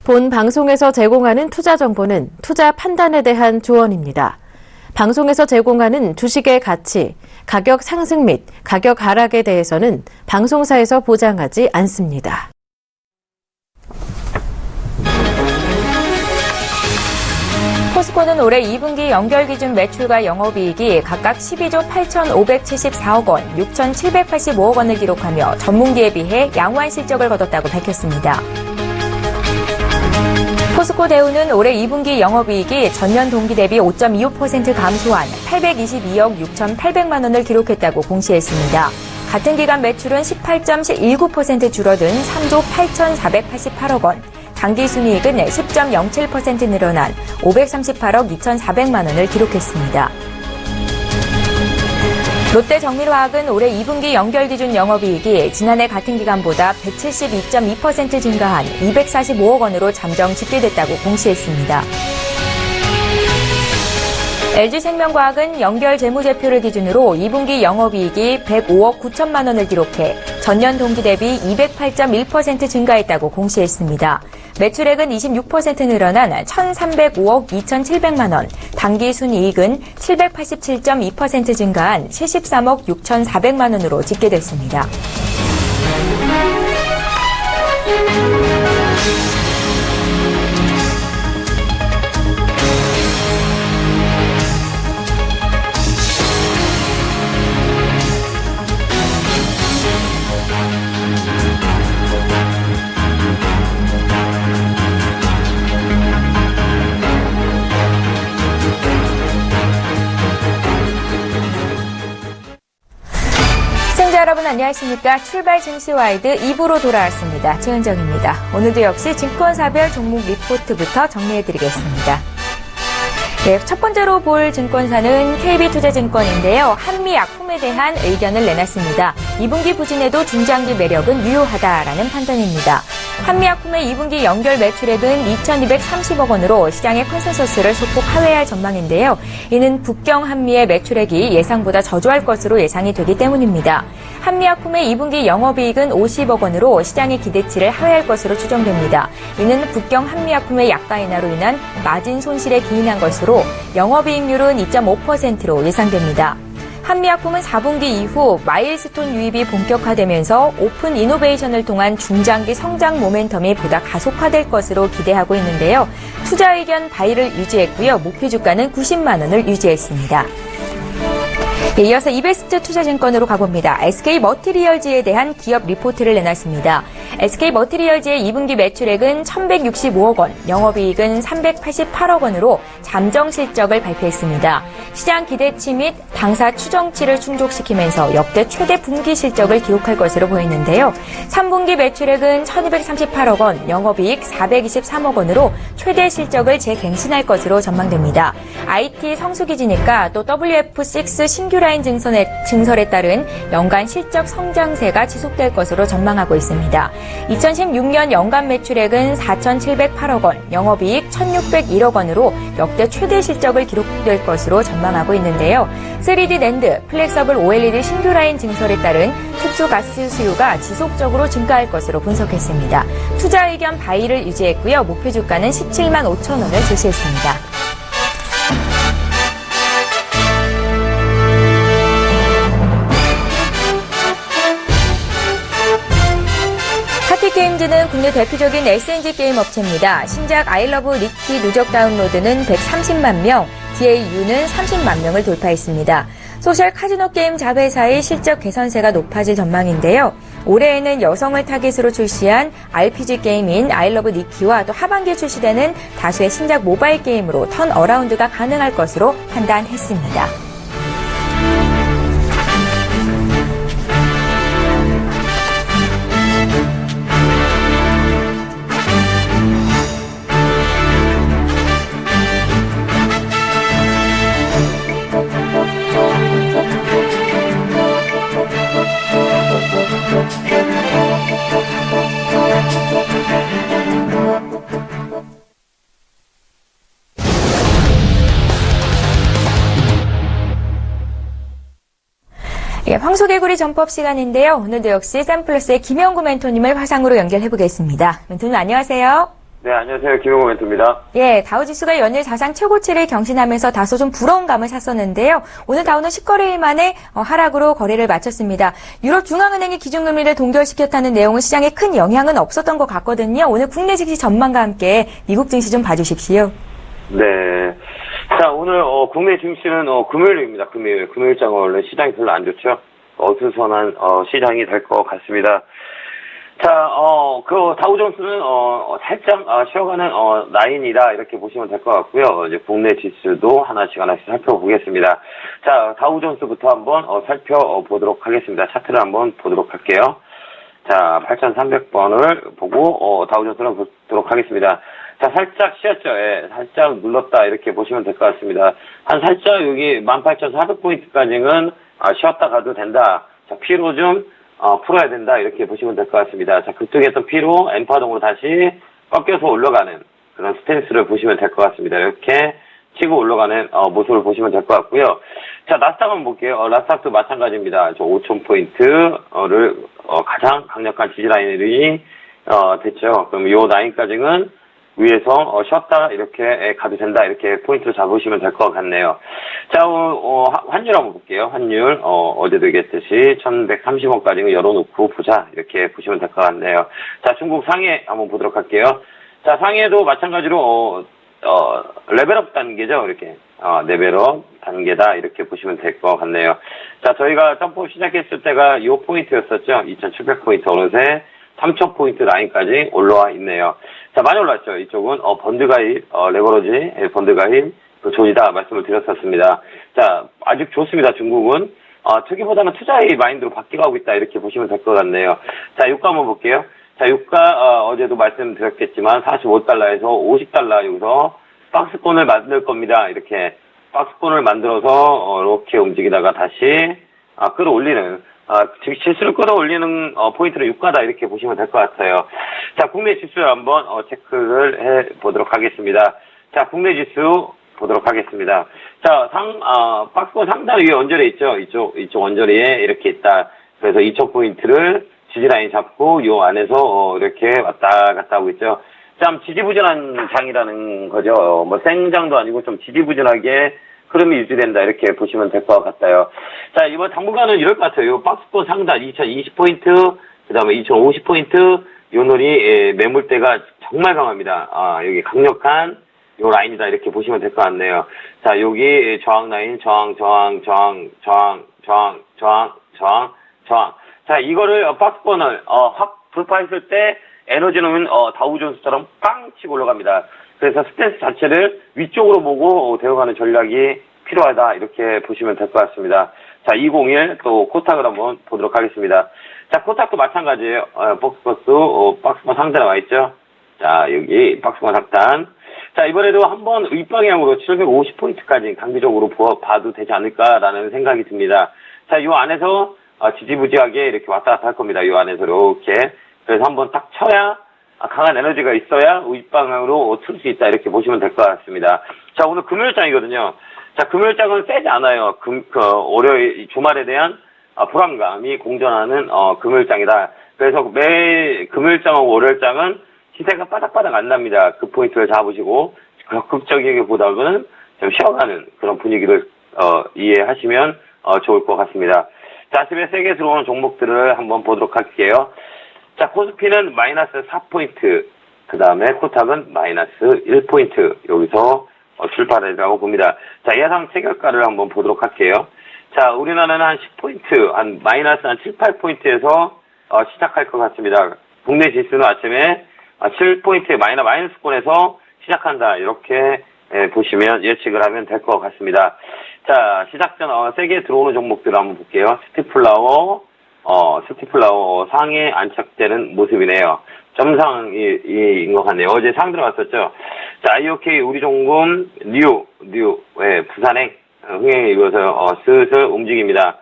본 방송에서 제공하는 투자 정보는 투자 판단에 대한 조언입니다. 방송에서 제공하는 주식의 가치, 가격 상승 및 가격 하락에 대해서는 방송사에서 보장하지 않습니다. 포스코는 올해 2분기 연결 기준 매출과 영업이익이 각각 12조 8,574억 원, 6,785억 원을 기록하며 전분기에 비해 양호한 실적을 거뒀다고 밝혔습니다. 포스코 대우는 올해 2분기 영업이익이 전년 동기 대비 5.25% 감소한 822억 6,800만 원을 기록했다고 공시했습니다. 같은 기간 매출은 18.19% 줄어든 3조 8,488억 원, 당기순이익은 10.07% 늘어난 538억 2,400만 원을 기록했습니다. 롯데정밀화학은 올해 2분기 연결기준 영업이익이 지난해 같은 기간보다 172.2% 증가한 245억 원으로 잠정 집계됐다고 공시했습니다. LG생명과학은 연결 재무제표를 기준으로 2분기 영업이익이 105억 9천만 원을 기록해 전년 동기 대비 208.1% 증가했다고 공시했습니다. 매출액은 26% 늘어난 1,305억 2,700만 원, 당기순이익은 787.2% 증가한 73억 6,400만 원으로 집계됐습니다. 여러분 안녕하십니까. 출발 증시와이드 2부로 돌아왔습니다. 최은정입니다. 오늘도 역시 증권사별 종목 리포트부터 정리해드리겠습니다. 네, 첫 번째로 볼 증권사는 KB투자증권인데요. 한미약품에 대한 의견을 내놨습니다. 2분기 부진에도 중장기 매력은 유효하다라는 판단입니다. 한미약품의 2분기 연결 매출액은 2,230억 원으로 시장의 컨센서스를 소폭 하회할 전망인데요. 이는 북경 한미의 매출액이 예상보다 저조할 것으로 예상이 되기 때문입니다. 한미약품의 2분기 영업이익은 50억 원으로 시장의 기대치를 하회할 것으로 추정됩니다. 이는 북경 한미약품의 약가 인하로 인한 마진 손실에 기인한 것으로 영업이익률은 2.5%로 예상됩니다. 한미약품은 4분기 이후 마일스톤 유입이 본격화되면서 오픈 이노베이션을 통한 중장기 성장 모멘텀이 보다 가속화될 것으로 기대하고 있는데요. 투자 의견 바이를 유지했고요. 목표 주가는 90만 원을 유지했습니다. 이어서 이베스트 투자증권으로 가봅니다. SK머티리얼즈에 대한 기업 리포트를 내놨습니다. SK머티리얼즈의 2분기 매출액은 1,165억 원, 영업이익은 388억 원으로 잠정 실적을 발표했습니다. 시장 기대치 및 당사 추정치를 충족시키면서 역대 최대 분기 실적을 기록할 것으로 보이는데요. 3분기 매출액은 1,238억 원, 영업이익 423억 원으로 최대 실적을 재갱신할 것으로 전망됩니다. IT 성수기지니까 또 WF6 신규라인 증설에 따른 연간 실적 성장세가 지속될 것으로 전망하고 있습니다. 2016년 연간 매출액은 4,708억 원, 영업이익 1,601억 원으로 역대 최대 실적을 기록될 것으로 전망하고 있는데요. 3D 낸드, 플렉서블 OLED 신규 라인 증설에 따른 흡수 가스 수요가 지속적으로 증가할 것으로 분석했습니다. 투자 의견 바이를 유지했고요. 목표 주가는 17만 5천 원을 제시했습니다. 파티게임즈는 국내 대표적인 SNG 게임 업체입니다. 신작 아이러브 니키 누적 다운로드는 130만 명, DAU는 30만 명을 돌파했습니다. 소셜 카지노 게임 자회사의 실적 개선세가 높아질 전망인데요. 올해에는 여성을 타깃으로 출시한 RPG 게임인 아이러브 니키와 또 하반기에 출시되는 다수의 신작 모바일 게임으로 턴어라운드가 가능할 것으로 판단했습니다. 황소개구리 전법 시간인데요. 오늘도 역시 샘플러스의 김영구 멘토님을 화상으로 연결해보겠습니다. 멘토님 안녕하세요. 네, 안녕하세요. 김용호 멘토입니다. 예, 다우지수가 연일 사상 최고치를 경신하면서 다소 좀 부러운 감을 샀었는데요. 오늘 다우는 10거래일 만에 하락으로 거래를 마쳤습니다. 유럽 중앙은행이 기준금리를 동결시켰다는 내용은 시장에 큰 영향은 없었던 것 같거든요. 오늘 국내 증시 전망과 함께 미국 증시 좀 봐주십시오. 네. 자, 오늘, 국내 증시는, 금요일입니다. 금요일장은 원래 시장이 별로 안 좋죠. 어수선한, 시장이 될 것 같습니다. 자, 다우존스는, 살짝, 쉬어가는, 라인이다. 이렇게 보시면 될 것 같고요. 이제 국내 지수도 하나씩 살펴보겠습니다. 자, 다우존스부터 한번, 살펴보도록 하겠습니다. 차트를 한번 보도록 할게요. 자, 8,300번을 보고, 다우존스를 보도록 하겠습니다. 자, 살짝 쉬었죠. 예, 살짝 눌렀다. 이렇게 보시면 될 것 같습니다. 살짝 여기 18,400포인트까지는, 쉬었다 가도 된다. 자, 피로 좀, 풀어야 된다. 이렇게 보시면 될 것 같습니다. 자, 그쪽에 또 피로 N파동으로 다시 꺾여서 올라가는 그런 스탠스를 보시면 될 것 같습니다. 이렇게 치고 올라가는, 모습을 보시면 될 것 같고요. 자, 나스닥 한번 볼게요. 나스닥도 마찬가지입니다. 저 5,000포인트를, 가장 강력한 지지라인이, 됐죠. 그럼 요 라인까지는 위에서 쉬었다 이렇게 가도 된다 이렇게 포인트를 잡으시면 될 것 같네요. 자, 환율 한번 볼게요. 환율 어제도 얘기했듯이 1,130원까지 열어놓고 보자 이렇게 보시면 될 것 같네요. 자, 중국 상해 한번 보도록 할게요. 자, 상해도 마찬가지로 레벨업 단계죠. 이렇게 레벨업 단계다 이렇게 보시면 될 것 같네요. 자, 저희가 점프 시작했을 때가 이 포인트였었죠. 2,700포인트 어느새 3,000포인트 라인까지 올라와 있네요. 자, 많이 올랐죠. 이쪽은, 번드 가입, 레버러지, 번드 가입, 그 존이다 말씀을 드렸었습니다. 자, 아주 좋습니다. 중국은. 투기보다는 투자의 마인드로 바뀌어가고 있다. 이렇게 보시면 될 것 같네요. 자, 유가 한번 볼게요. 자, 유가, 어제도 말씀드렸겠지만, 45달러에서 50달러 여기서 박스권을 만들 겁니다. 이렇게 박스권을 만들어서, 이렇게 움직이다가 다시, 끌어올리는, 지수를 끌어올리는 포인트로 유가다 이렇게 보시면 될 것 같아요. 자, 국내 지수 한번 체크를 해 보도록 하겠습니다. 자, 국내 지수 보도록 하겠습니다. 자, 박스권 상단 위에 원저리 있죠. 이쪽 원저리에 이렇게 있다. 그래서 2,000포인트를 지지라인 잡고 요 안에서 이렇게 왔다 갔다 하고 있죠. 참 지지부진한 장이라는 거죠. 뭐 생장도 아니고 좀 지지부진하게 흐름이 유지된다 이렇게 보시면 될 것 같아요. 자, 이번 당분간은 이럴 것 같아요. 박스권 상단 2,020포인트 그 다음에 2,050포인트 요 놀이 매물대가 정말 강합니다. 여기 강력한 요 라인이다 이렇게 보시면 될 것 같네요. 자, 여기 저항 라인 저항. 자, 이거를 박스권을 확 돌파했을 때 에너지는 다우존스처럼 빵 치고 올라갑니다. 그래서 스탠스 자체를 위쪽으로 보고 대응하는 전략이 필요하다 이렇게 보시면 될 것 같습니다. 자, 201 또 코스닥을 한번 보도록 하겠습니다. 자, 코스닥도 마찬가지예요. 박스권 상단에 와 있죠. 자, 여기 박스권 상단. 자, 이번에도 한번 윗방향으로 750포인트까지 단기적으로 봐도 되지 않을까라는 생각이 듭니다. 자, 요 안에서 지지부지하게 이렇게 왔다 갔다 할 겁니다. 요 안에서 이렇게. 그래서 한번 딱 쳐야 강한 에너지가 있어야 윗방향으로 틀 수 있다 이렇게 보시면 될 것 같습니다. 자, 오늘 금요일장이거든요. 자, 금요일장은 세지 않아요. 월요일 주말에 대한 불안감이 공존하는 금요일장이다. 그래서 매 금요일장하고 월요일장은 시세가 바닥바닥 안 납니다. 그 포인트를 잡으시고 적극적이기보다는 좀 쉬어가는 그런 분위기를 이해하시면 좋을 것 같습니다. 자, 집에 세게 들어오는 종목들을 한번 보도록 할게요. 자, 코스피는 마이너스 4포인트, 그 다음에 코스닥은 마이너스 1포인트, 여기서 출발이라고 봅니다. 자, 예상 체결가를 한번 보도록 할게요. 자, 우리나라는 한 10포인트, 마이너스 7, 8포인트에서 시작할 것 같습니다. 국내 지수는 아침에 7포인트 마이너스권에서 시작한다. 이렇게 보시면 예측을 하면 될 것 같습니다. 자, 시작 전 세게 들어오는 종목들을 한번 볼게요. 스티플라워 상에 안착되는 모습이네요. 점상인 것 같네요. 어제 상 들어갔었죠. 자, IOK 우리종금 부산행 흥행에 이어서 슬슬 움직입니다.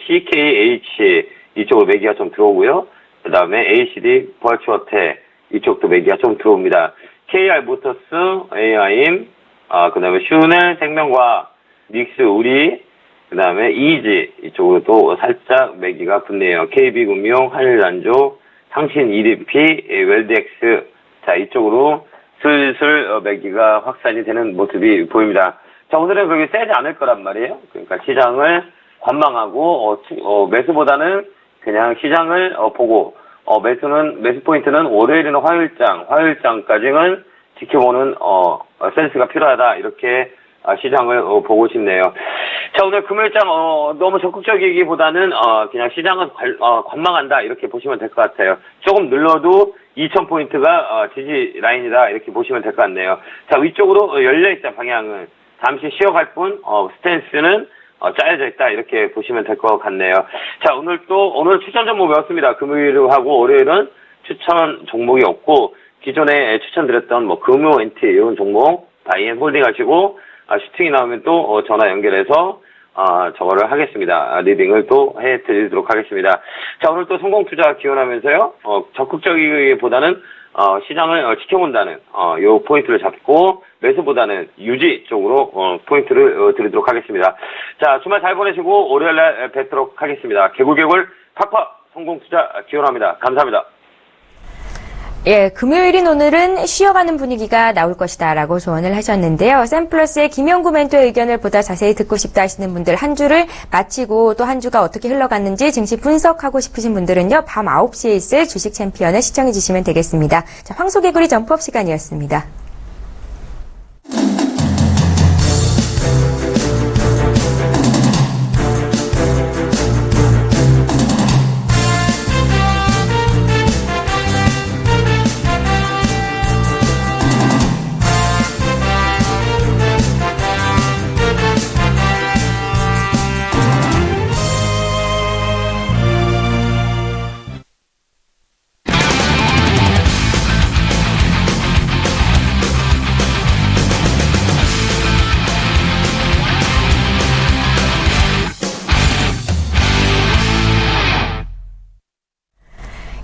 CKH 이쪽으로 매기가 좀 들어오고요. 그 다음에 ACD 버추어테 이쪽도 매기가 좀 들어옵니다. KR 모터스, AIM, 그 다음에 슈넬 생명과학, 닉스 우리, 그 다음에 이지 이쪽으로 또 살짝 매기가 붙네요. KB금융, 한일난조, 상신 EDP, 웰드엑스, 자, 이쪽으로 슬슬 매기가 확산이 되는 모습이 보입니다. 자, 오늘은 그렇게 세지 않을 거란 말이에요. 그러니까 시장을 관망하고, 매수보다는 그냥 시장을 보고, 매수 포인트는 월요일이나 화요일장까지는 지켜보는, 센스가 필요하다. 이렇게 시장을 보고 싶네요. 자, 오늘 금요일장 너무 적극적이기보다는 그냥 시장은 관망한다 이렇게 보시면 될 것 같아요. 조금 눌러도 2,000포인트가 지지 라인이다 이렇게 보시면 될 것 같네요. 자, 위쪽으로 열려있다 방향은 잠시 쉬어갈 뿐 스탠스는 짜여져 있다 이렇게 보시면 될 것 같네요. 자, 오늘 추천 종목 외웠습니다. 금요일하고 월요일은 추천 종목이 없고 기존에 추천드렸던 금요 엔티 이런 종목 다이앤 홀딩 하시고 슈팅이 나오면 또 전화 연결해서 저거를 하겠습니다. 리딩을 또 해드리도록 하겠습니다. 자, 오늘 또 성공 투자 기원하면서요. 적극적이기보다는 시장을 지켜본다는 요 포인트를 잡고 매수보다는 유지 쪽으로 포인트를 드리도록 하겠습니다. 자, 주말 잘 보내시고 월요일날 뵙도록 하겠습니다. 개굴개굴 팍팍 성공 투자 기원합니다. 감사합니다. 예, 금요일인 오늘은 쉬어가는 분위기가 나올 것이다라고 조언을 하셨는데요. 샘플러스의 김영구 멘토의 의견을 보다 자세히 듣고 싶다 하시는 분들 한 주를 마치고 또 한 주가 어떻게 흘러갔는지 증시 분석하고 싶으신 분들은요. 밤 9시에 있을 주식 챔피언을 시청해 주시면 되겠습니다. 자, 황소개구리 점프업 시간이었습니다.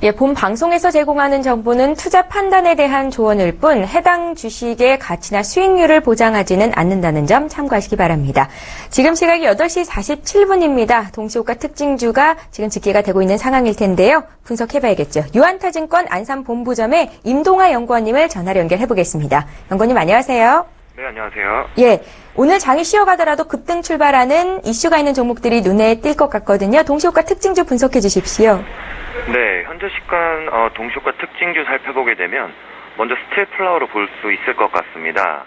예, 본 방송에서 제공하는 정보는 투자 판단에 대한 조언일 뿐 해당 주식의 가치나 수익률을 보장하지는 않는다는 점 참고하시기 바랍니다. 지금 시각이 8시 47분입니다. 동시호가 특징주가 지금 집계가 되고 있는 상황일 텐데요. 분석해봐야겠죠. 유한타증권 안산본부점의 임동하 연구원님을 전화로 연결해보겠습니다. 연구원님 안녕하세요. 네, 안녕하세요. 예, 오늘 장이 쉬어가더라도 급등 출발하는 이슈가 있는 종목들이 눈에 띌 것 같거든요. 동시호가 특징주 분석해 주십시오. 네, 현재 시간 동시효과 특징주 살펴보게 되면 먼저 스틸플라워로 볼 수 있을 것 같습니다.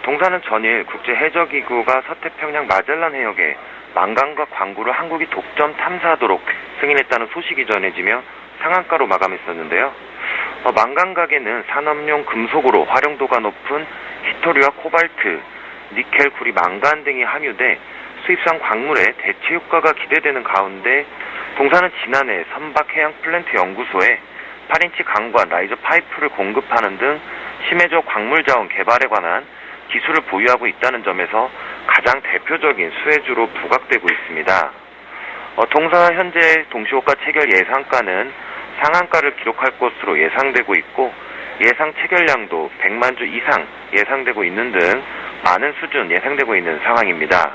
동사는 전일 국제해적기구가 서태평양 마젤란 해역에 망간과 광구를 한국이 독점 탐사하도록 승인했다는 소식이 전해지며 상한가로 마감했었는데요. 망간 가게는 산업용 금속으로 활용도가 높은 히토리와 코발트, 니켈, 구리, 망간 등이 함유돼 수입산 광물의 대체 효과가 기대되는 가운데 동사는 지난해 선박해양 플랜트 연구소에 8인치 강관 라이저 파이프를 공급하는 등 심해저 광물 자원 개발에 관한 기술을 보유하고 있다는 점에서 가장 대표적인 수혜주로 부각되고 있습니다. 동사 현재 동시호가 체결 예상가는 상한가를 기록할 것으로 예상되고 있고 예상 체결량도 100만 주 이상 예상되고 있는 등 많은 수준 예상되고 있는 상황입니다.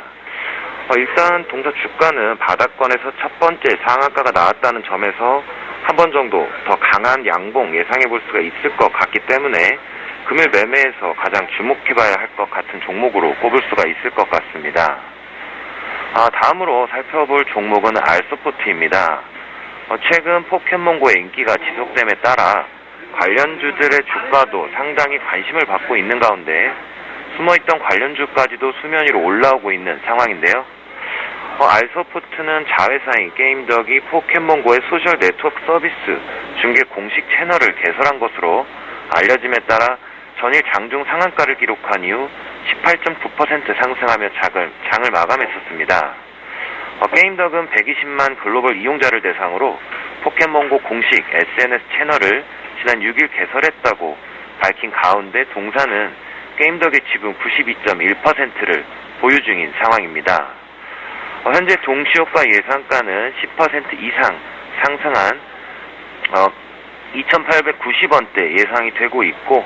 일단 동사 주가는 바닥권에서 첫 번째 상한가가 나왔다는 점에서 한 번 정도 더 강한 양봉 예상해 볼 수가 있을 것 같기 때문에 금일 매매에서 가장 주목해봐야 할 것 같은 종목으로 꼽을 수가 있을 것 같습니다. 다음으로 살펴볼 종목은 알소프트입니다. 최근 포켓몬고의 인기가 지속됨에 따라 관련주들의 주가도 상당히 관심을 받고 있는 가운데 숨어있던 관련주까지도 수면 위로 올라오고 있는 상황인데요. 알소프트는 자회사인 게임덕이 포켓몬고의 소셜 네트워크 서비스 중계 공식 채널을 개설한 것으로 알려짐에 따라 전일 장중 상한가를 기록한 이후 18.9% 상승하며 장을 마감했었습니다. 게임덕은 120만 글로벌 이용자를 대상으로 포켓몬고 공식 SNS 채널을 지난 6일 개설했다고 밝힌 가운데 동사는 게임덕의 지분 92.1%를 보유 중인 상황입니다. 현재 동시효과 예상가는 10% 이상 상승한 2,890원대 예상이 되고 있고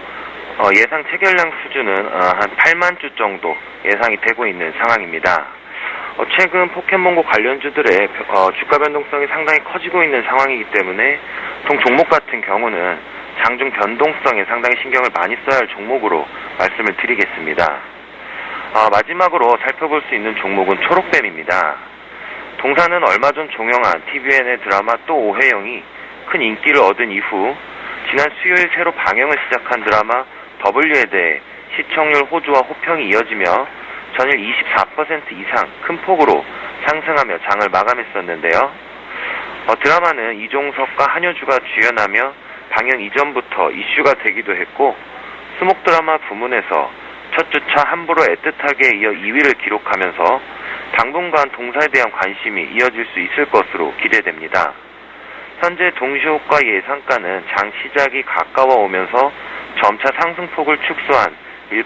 예상 체결량 수준은 한 8만 주 정도 예상이 되고 있는 상황입니다. 최근 포켓몬고 관련주들의 주가 변동성이 상당히 커지고 있는 상황이기 때문에 동 종목 같은 경우는 장중 변동성에 상당히 신경을 많이 써야 할 종목으로 말씀을 드리겠습니다. 마지막으로 살펴볼 수 있는 종목은 초록뱀입니다. 동사는 얼마 전 종영한 TVN의 드라마 또 오해영이 큰 인기를 얻은 이후 지난 수요일 새로 방영을 시작한 드라마 W에 대해 시청률 호조와 호평이 이어지며 전일 24% 이상 큰 폭으로 상승하며 장을 마감했었는데요. 드라마는 이종석과 한효주가 주연하며 방영 이전부터 이슈가 되기도 했고 수목 드라마 부문에서 첫 주차 함부로 애틋하게 이어 2위를 기록하면서 당분간 동사에 대한 관심이 이어질 수 있을 것으로 기대됩니다. 현재 동시호가 예상가는 장 시작이 가까워 오면서 점차 상승폭을 축소한 1%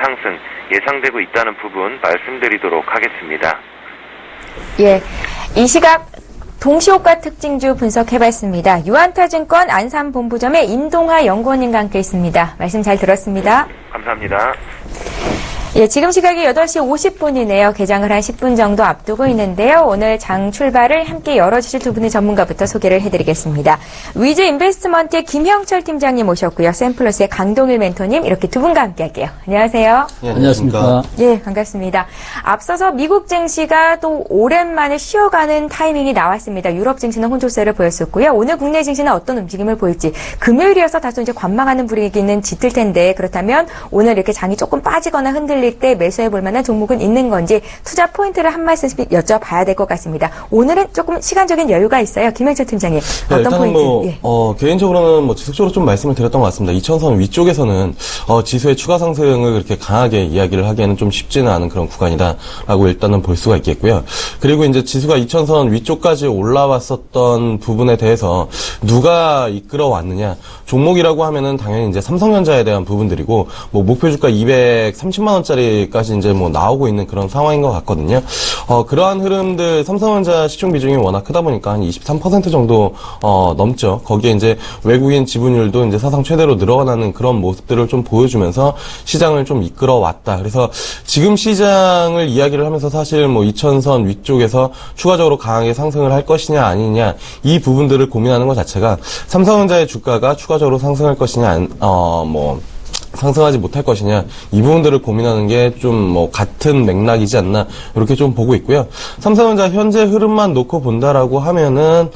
상승 예상되고 있다는 부분 말씀드리도록 하겠습니다. 예, 이 시각 동시호가 특징주 분석해봤습니다. 유한타증권 안산본부점의 임동하 연구원님과 함께 있습니다. 말씀 잘 들었습니다. 감사합니다. 예, 지금 시각이 8시 50분이네요. 개장을 한 10분 정도 앞두고 있는데요. 오늘 장 출발을 함께 열어주실 두 분의 전문가부터 소개를 해드리겠습니다. 위즈 인베스트먼트의 김형철 팀장님 오셨고요. 샘플러스의 강동일 멘토님 이렇게 두 분과 함께 할게요. 안녕하세요. 네, 안녕하십니까. 예, 반갑습니다. 앞서서 미국 증시가 또 오랜만에 쉬어가는 타이밍이 나왔습니다. 유럽 증시는 혼조세를 보였었고요. 오늘 국내 증시는 어떤 움직임을 보일지 금요일이어서 다소 이제 관망하는 분위기는 짙을 텐데 그렇다면 오늘 이렇게 장이 조금 빠지거나 흔들릴 때 매수해 볼 만한 종목은 있는 건지 투자 포인트를 한 말씀씩 여쭤봐야 될 것 같습니다. 오늘은 조금 시간적인 여유가 있어요. 김영철 팀장님. 어떤 포인트? 개인적으로는 지속적으로 좀 말씀을 드렸던 것 같습니다. 2000선 위쪽에서는 지수의 추가 상승을 그렇게 강하게 이야기를 하기에는 좀 쉽지는 않은 그런 구간이다라고 일단은 볼 수가 있겠고요. 그리고 이제 지수가 2000선 위쪽까지 올라왔었던 부분에 대해서 누가 이끌어 왔느냐? 종목이라고 하면은 당연히 이제 삼성전자에 대한 부분들이고 목표 주가 230만 원짜리까지 이제 나오고 있는 그런 상황인 것 같거든요. 그러한 흐름들 삼성전자 시총 비중이 워낙 크다 보니까 한 23% 정도 넘죠. 거기에 이제 외국인 지분율도 이제 사상 최대로 늘어나는 그런 모습들을 좀 보여주면서 시장을 좀 이끌어 왔다. 그래서 지금 시장을 이야기를 하면서 사실 2000선 위쪽에서 추가적으로 강하게 상승을 할 것이냐 아니냐 이 부분들을 고민하는 것 자체가 삼성전자의 주가가 추가적으로 상승할 것이냐 상승하지 못할 것이냐 이 부분들을 고민하는 게 좀 같은 맥락이지 않나 이렇게 좀 보고 있고요. 삼성전자 현재 흐름만 놓고 본다라고 하면은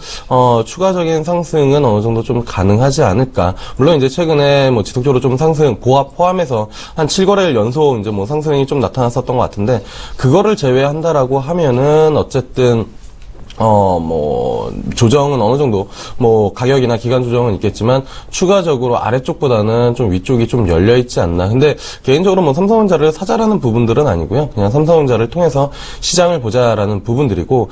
추가적인 상승은 어느 정도 좀 가능하지 않을까. 물론 이제 최근에 지속적으로 좀 상승 보합 포함해서 한 7거래일 연속 이제 상승이 좀 나타났었던 것 같은데 그거를 제외한다라고 하면은 어쨌든 조정은 어느 정도, 가격이나 기간 조정은 있겠지만, 추가적으로 아래쪽보다는 좀 위쪽이 좀 열려있지 않나. 근데, 개인적으로 삼성전자를 사자라는 부분들은 아니고요. 그냥 삼성전자를 통해서 시장을 보자라는 부분들이고,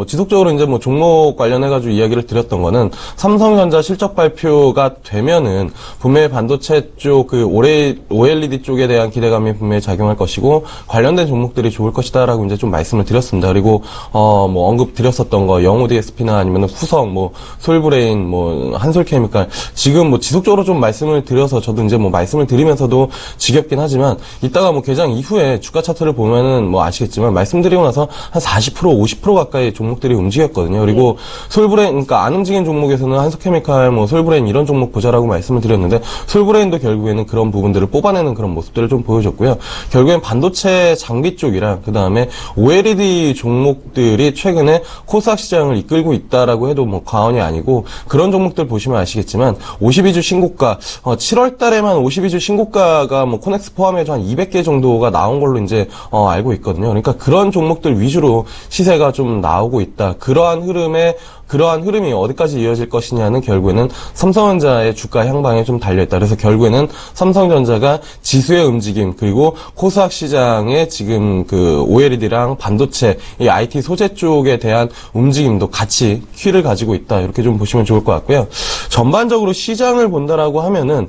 지속적으로 이제 종목 관련해가지고 이야기를 드렸던 거는, 삼성전자 실적 발표가 되면은, 분명히 반도체 쪽, OLED 쪽에 대한 기대감이 분명히 작용할 것이고, 관련된 종목들이 좋을 것이다라고 이제 좀 말씀을 드렸습니다. 그리고, 언급 드렸었던 거 영호 DSP나 아니면 후성 솔브레인 한솔케미칼 지금 지속적으로 좀 말씀을 드려서 저도 이제 말씀을 드리면서도 지겹긴 하지만 이따가 개장 이후에 주가 차트를 보면은 아시겠지만 말씀드리고 나서 한 40% 50% 가까이 종목들이 움직였거든요. 그리고 솔브레인 그러니까 안 움직인 종목에서는 한솔케미칼 솔브레인 이런 종목 보자라고 말씀을 드렸는데 솔브레인도 결국에는 그런 부분들을 뽑아내는 그런 모습들을 좀 보여줬고요. 결국엔 반도체 장비 쪽이랑 그다음에 OLED 종목들이 최근에 코스닥 시장을 이끌고 있다라고 해도 과언이 아니고 그런 종목들 보시면 아시겠지만 52주 신고가 7월 달에만 52주 신고가가 코넥스 포함해서 한 200개 정도가 나온 걸로 이제 알고 있거든요. 그러니까 그런 종목들 위주로 시세가 좀 나오고 있다. 그러한 흐름이 어디까지 이어질 것이냐는 결국에는 삼성전자의 주가 향방에 좀 달려있다. 그래서 결국에는 삼성전자가 지수의 움직임 그리고 코스닥 시장의 지금 OLED랑 반도체 이 IT 소재 쪽에 대한 움직임도 같이 퀴를 가지고 있다. 이렇게 좀 보시면 좋을 것 같고요. 전반적으로 시장을 본다라고 하면은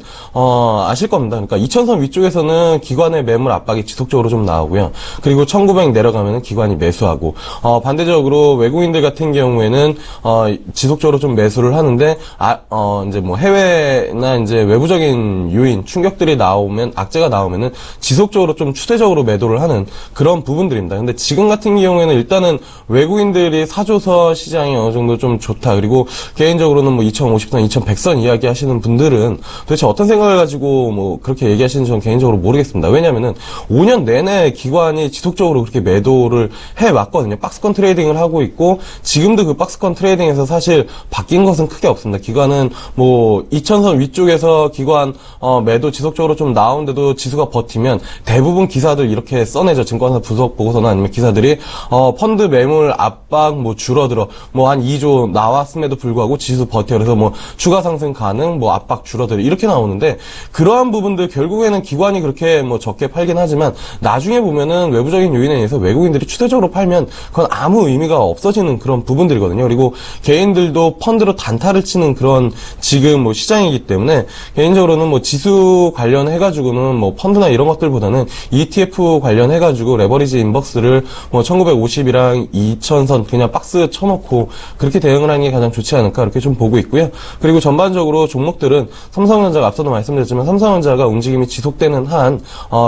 아실 겁니다. 그러니까 2000선 위쪽에서는 기관의 매물 압박이 지속적으로 좀 나오고요. 그리고 1900 내려가면은 기관이 매수하고 반대적으로 외국인들 같은 경우에는 지속적으로 좀 매수를 하는데, 이제 뭐 해외나 이제 외부적인 요인, 충격들이 나오면, 악재가 나오면은 지속적으로 좀 추세적으로 매도를 하는 그런 부분들입니다. 근데 지금 같은 경우에는 일단은 외국인들이 사줘서 시장이 어느 정도 좀 좋다. 그리고 개인적으로는 뭐 2050선, 2100선 이야기 하시는 분들은 도대체 어떤 생각을 가지고 뭐 그렇게 얘기하시는지 저는 개인적으로 모르겠습니다. 왜냐면은 5년 내내 기관이 지속적으로 그렇게 매도를 해왔거든요. 박스권 트레이딩을 하고 있고, 지금도 그 박스권 트레이딩에서 사실 바뀐 것은 크게 없습니다. 기관은 뭐 2000선 위쪽에서 기관 매도 지속적으로 좀 나오는데도 지수가 버티면 대부분 기사들 이렇게 써내죠. 증권사 분석 보고서나 아니면 기사들이 펀드 매물 압박 뭐 줄어들어 뭐 한 2조 나왔음에도 불구하고 지수 버텨. 그래서 뭐 추가 상승 가능, 뭐 압박 줄어들어 이렇게 나오는데, 그러한 부분들 결국에는 기관이 그렇게 뭐 적게 팔긴 하지만 나중에 보면은 외부적인 요인에 의해서 외국인들이 추세적으로 팔면 그건 아무 의미가 없어지는 그런 부분들이거든요. 그리고 개인들도 펀드로 단타를 치는 그런 지금 뭐 시장이기 때문에 개인적으로는 뭐 지수 관련해가지고는 뭐 펀드나 이런 것들보다는 ETF 관련해가지고 레버리지 인벅스를 뭐 1950이랑 2000선 그냥 박스 쳐놓고 그렇게 대응을 하는 게 가장 좋지 않을까 이렇게 좀 보고 있고요. 그리고 전반적으로 종목들은 삼성전자가 앞서도 말씀드렸지만 삼성전자가 움직임이 지속되는 한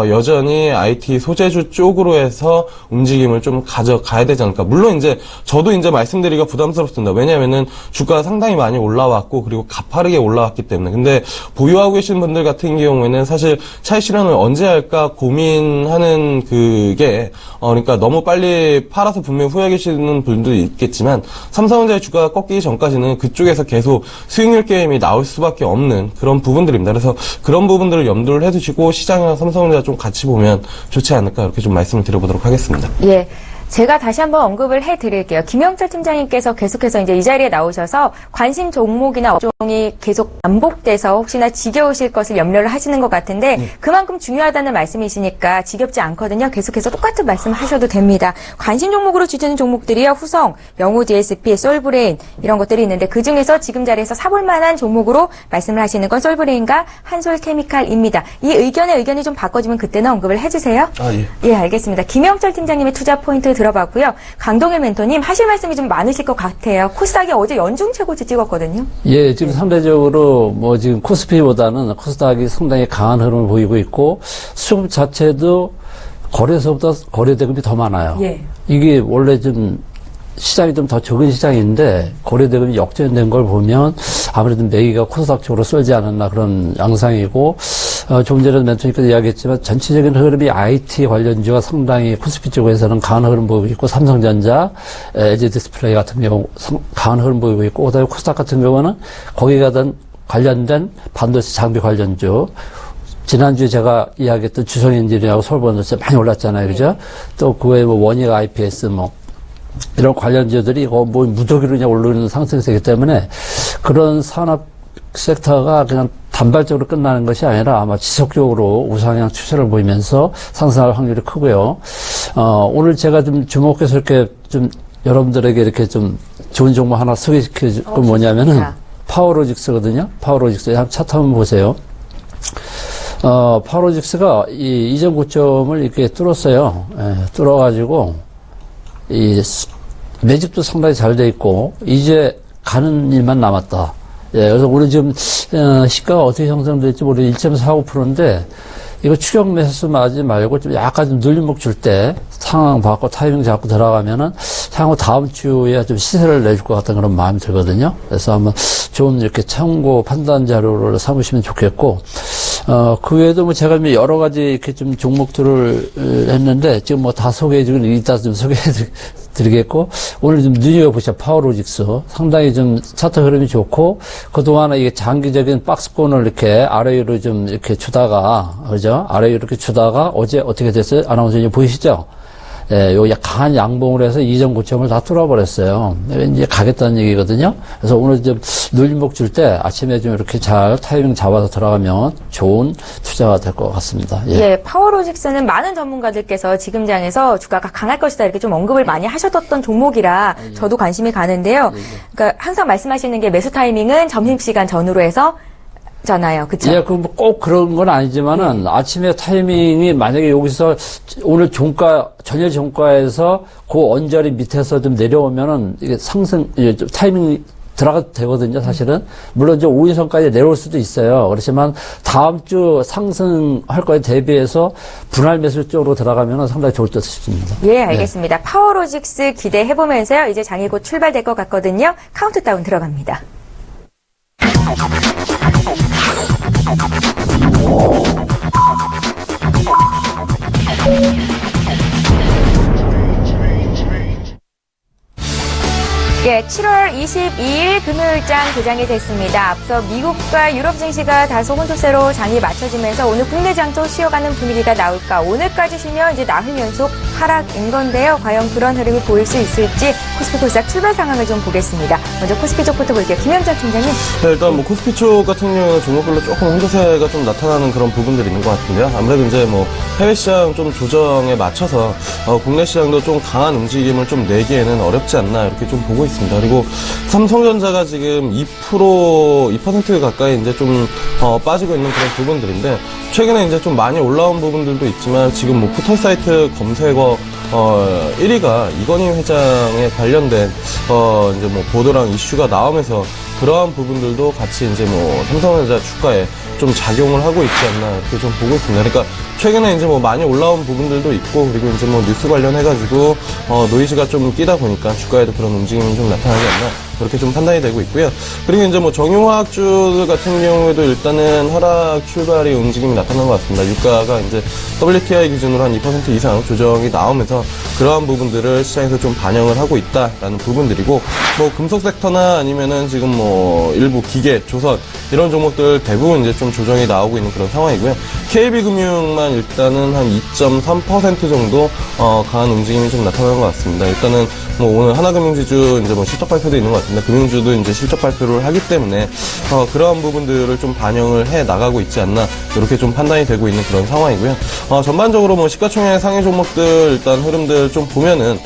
여전히 IT 소재주 쪽으로 해서 움직임을 좀 가져가야 되지 않을까. 물론 이제 저도 이제 말씀드리기가 부담스럽습니다. 왜냐하면은 주가가 상당히 많이 올라왔고 그리고 가파르게 올라왔기 때문에. 근데 보유하고 계신 분들 같은 경우에는 사실 차익 실현을 언제 할까 고민하는 그게 그러니까 너무 빨리 팔아서 분명히 후회하게 되시는 분들도 있겠지만 삼성전자의 주가가 꺾이기 전까지는 그쪽에서 계속 수익률 게임이 나올 수밖에 없는 그런 부분들입니다. 그래서 그런 부분들을 염두를 해두시고 시장이랑 삼성전자 좀 같이 보면 좋지 않을까 이렇게 좀 말씀을 드려보도록 하겠습니다. 예. 제가 다시 한번 언급을 해드릴게요. 김영철 팀장님께서 계속해서 이제 이 자리에 나오셔서 관심 종목이나 업종이 계속 반복돼서 혹시나 지겨우실 것을 염려를 하시는 것 같은데 그만큼 중요하다는 말씀이시니까 지겹지 않거든요. 계속해서 똑같은 말씀 하셔도 됩니다. 관심 종목으로 주시는 종목들이요. 후성, 영호 DSP, 솔브레인 이런 것들이 있는데 그중에서 지금 자리에서 사볼 만한 종목으로 말씀을 하시는 건 솔브레인과 한솔케미칼입니다. 이 의견이 좀 바꿔지면 그때는 언급을 해주세요. 예. 예, 알겠습니다. 김영철 팀장님의 투자 포인트 들어봤고요. 강동일 멘토님 하실 말씀이 좀 많으실 것 같아요. 코스닥이 어제 연중 최고치 찍었거든요. 예, 지금 상대적으로 뭐 지금 코스피보다는 코스닥이 상당히 강한 흐름을 보이고 있고 수급 자체도 거래소보다 거래 대금이 더 많아요. 예. 이게 원래 좀 시장이 좀 더 적은 시장인데 거래 대금이 역전된 걸 보면 아무래도 매기가 코스닥 쪽으로 쏠지 않았나 그런 양상이고 좀 전에 멘토님께서 이야기했지만 전체적인 흐름이 IT 관련주가 상당히 코스피 쪽에서는 강한 흐름 보이고 있고 삼성전자, LG 디스플레이 같은 경우 강한 흐름 보이고 있고 그다음에 코스닥 같은 경우는 거기가 관련된 반도체 장비 관련주 지난주에 제가 이야기했던 주성엔지니어하고 서울반도체 많이 올랐잖아요. 그죠? 또 그 외에 뭐 원익 IPS 이런 관련주들이 뭐 무더기로 그냥 오르는 상승세이기 때문에 그런 산업 섹터가 그냥 단발적으로 끝나는 것이 아니라 아마 지속적으로 우상향 추세를 보이면서 상승할 확률이 크고요. 오늘 제가 좀 주목해서 이렇게 좀 여러분들에게 이렇게 좀 좋은 종목 하나 소개시킬 건 뭐냐면은 파워로직스거든요. 파워로직스 한번 차트 한번 보세요. 파워로직스가 이 이전 고점을 이렇게 뚫었어요. 예, 뚫어가지고 이 매집도 상당히 잘 돼 있고 이제 가는 일만 남았다. 예, 그래서 오늘 지금 시가가 어떻게 형성될지 모르겠는데 1.45%인데 이거 추격 매수 하지 말고 좀 약간 좀 눌림목 줄 때 상황 받고 타이밍 잡고 들어가면은 향후 다음 주에 좀 시세를 내줄 것 같은 그런 마음이 들거든요. 그래서 한번 좀 이렇게 참고 판단 자료를 삼으시면 좋겠고 그 외에도 뭐 제가 여러 가지 이렇게 좀 종목들을 했는데 지금 뭐 다 소개해주고 이따 좀 소개해드리겠고 오늘 좀 눈여겨보시죠. 파워로직스 상당히 좀 차트 흐름이 좋고 그동안에 이게 장기적인 박스권을 이렇게 아래로 좀 이렇게 주다가 그죠? 아래로 이렇게 주다가 어제 어떻게 됐어요? 아나운서님 보이시죠? 예, 요 강한 양봉을 해서 이전 고점을 다 뚫어버렸어요. 이제 가겠다는 얘기거든요. 그래서 오늘 좀 눌림목 줄 때 아침에 좀 이렇게 잘 타이밍 잡아서 들어가면 좋은 투자가 될 것 같습니다. 예. 예, 파워로직스는 많은 전문가들께서 지금 장에서 주가가 강할 것이다 이렇게 좀 언급을 많이 하셨던 종목이라 저도 관심이 가는데요. 그러니까 항상 말씀하시는 게 매수 타이밍은 점심시간 전후로 해서 잖아요. 그쵸? 예, 꼭 그런 건 아니지만은 아침에 타이밍이 만약에 여기서 오늘 전일 종가에서 그 언저리 밑에서 좀 내려오면은 이게 좀 타이밍이 들어가도 되거든요, 사실은. 물론 이제 5인선까지 내려올 수도 있어요. 그렇지만 다음 주 상승할 거에 대비해서 분할 매수 쪽으로 들어가면 상당히 좋을 듯 싶습니다. 예, 알겠습니다. 파워로직스 기대해보면서요. 이제 장이 곧 출발될 것 같거든요. 카운트다운 들어갑니다. 예, 7월 22일 금요일장 개장이 됐습니다. 앞서 미국과 유럽 증시가 다소 혼조세로 장이 맞춰지면서 오늘 국내 장도 쉬어가는 분위기가 나올까? 오늘까지 쉬면 이제 나흘 연속 하락인 건데요. 과연 그런 흐름이 보일 수 있을지 코스피 코스닥 출발 상황을 좀 보겠습니다. 먼저 코스피 쪽부터 볼게요. 김영장 팀장님. 네, 일단 뭐 코스피 쪽 같은 경우는 종목별로 조금 혼조세가 좀 나타나는 그런 부분들이 있는 것 같은데요. 아무래도 이제 뭐 해외 시장 좀 조정에 맞춰서 국내 시장도 좀 강한 움직임을 좀 내기에는 어렵지 않나 이렇게 좀 보고 있습니다. 그리고 삼성전자가 지금 2% 가까이 이제 좀 빠지고 있는 그런 부분들인데 최근에 이제 좀 많이 올라온 부분들도 있지만 지금 뭐 포털 사이트 검색어 1위가 이건희 회장에 관련된 이제 뭐 보도랑 이슈가 나오면서 그러한 부분들도 같이 이제 뭐 삼성전자 주가에 좀 작용을 하고 있지 않나 이렇게 좀 보고 있습니다. 그러니까 최근에 이제 뭐 많이 올라온 부분들도 있고 그리고 이제 뭐 뉴스 관련해가지고 노이즈가 좀 끼다 보니까 주가에도 그런 움직임이 좀 나타나지 않나 그렇게 좀 판단이 되고 있고요. 그리고 이제 뭐 정유화학주들 같은 경우에도 일단은 하락 출발의 움직임이 나타난 것 같습니다. 유가가 이제 WTI 기준으로 한 2% 이상 조정이 나오면서 그러한 부분들을 시장에서 좀 반영을 하고 있다라는 부분들이고 뭐 금속 섹터나 아니면은 지금 뭐 일부 기계, 조선 이런 종목들 대부분 이제 좀 조정이 나오고 있는 그런 상황이고요. KB금융만 일단은 한 2.3% 정도 강한 움직임이 좀 나타나는 것 같습니다. 일단은 뭐 오늘 하나금융지주 이제 뭐 실적 발표도 있는 것 같은데 금융주도 이제 실적 발표를 하기 때문에 그러한 부분들을 좀 반영을 해 나가고 있지 않나 이렇게 좀 판단이 되고 있는 그런 상황이고요. 전반적으로 뭐 시가총액 상위 종목들 일단 흐름들 좀 보면은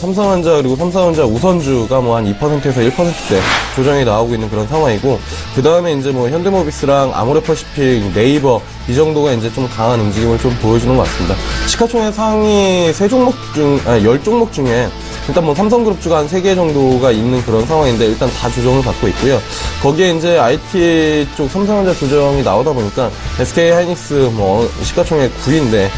삼성전자 그리고 삼성전자 우선주가 뭐 한 2%에서 1%대 조정이 나오고 있는 그런 상황이고 그 다음에 이제 뭐 현대모비스랑 아모레퍼시픽, 네이버 이 정도가 이제 좀 강한 움직임을 좀 보여주는 것 같습니다. 시가총액 상위 10종목 중에 일단 뭐 삼성그룹주가 한 3개 정도가 있는 그런 상황인데 일단 다 조정을 받고 있고요. 거기에 이제 IT 쪽 삼성전자 조정이 나오다 보니까 SK하이닉스 뭐 시가총액 9위인데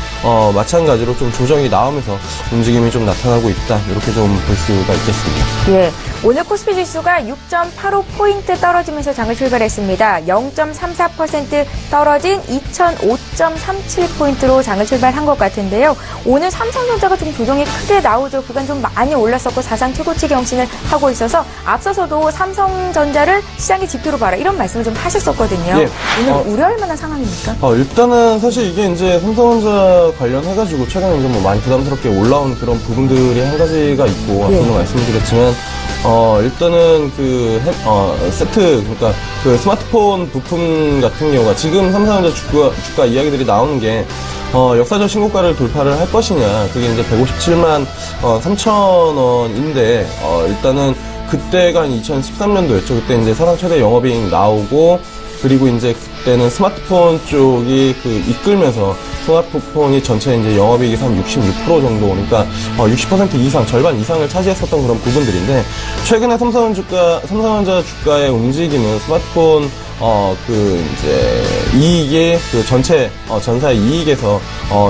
마찬가지로 좀 조정이 나오면서 움직임이 좀 나타나고 있다. 이렇게 좀 볼 수가 있겠습니다. 예. 오늘 코스피 지수가 6.85포인트 떨어지면서 장을 출발했습니다. 0.34% 떨어진 2005.37포인트로 장을 출발한 것 같은데요. 오늘 삼성전자가 좀 조정이 크게 나오죠. 그간 좀 많이 올랐었고 사상 최고치 경신을 하고 있어서 앞서서도 삼성전자를 시장의 지표로 봐라 이런 말씀을 좀 하셨었거든요. 예. 오늘 우려할 만한 상황입니까? 일단은 사실 이게 이제 삼성전자 관련해가지고 최근에 이제 뭐 많이 부담스럽게 올라온 그런 부분들이 한 가지가 있고 앞서도 말씀드렸지만 일단은 세트, 그러니까 그 스마트폰 부품 같은 경우가 지금 삼성전자 주가 이야기들이 나오는 게, 역사적 신고가를 돌파를 할 것이냐. 그게 이제 157만 3천 원인데, 일단은 그때가 2013년도였죠. 그때 이제 사상 최대 영업이익 나오고, 그리고 이제 그때는 스마트폰 쪽이 이끌면서 스마트폰이 전체 이제 영업이익이 한 66% 정도, 그러니까 60% 이상, 절반 이상을 차지했었던 그런 부분들인데, 최근에 삼성전자 주가의 움직임은 스마트폰 이제 이익의 전체 전사의 이익에서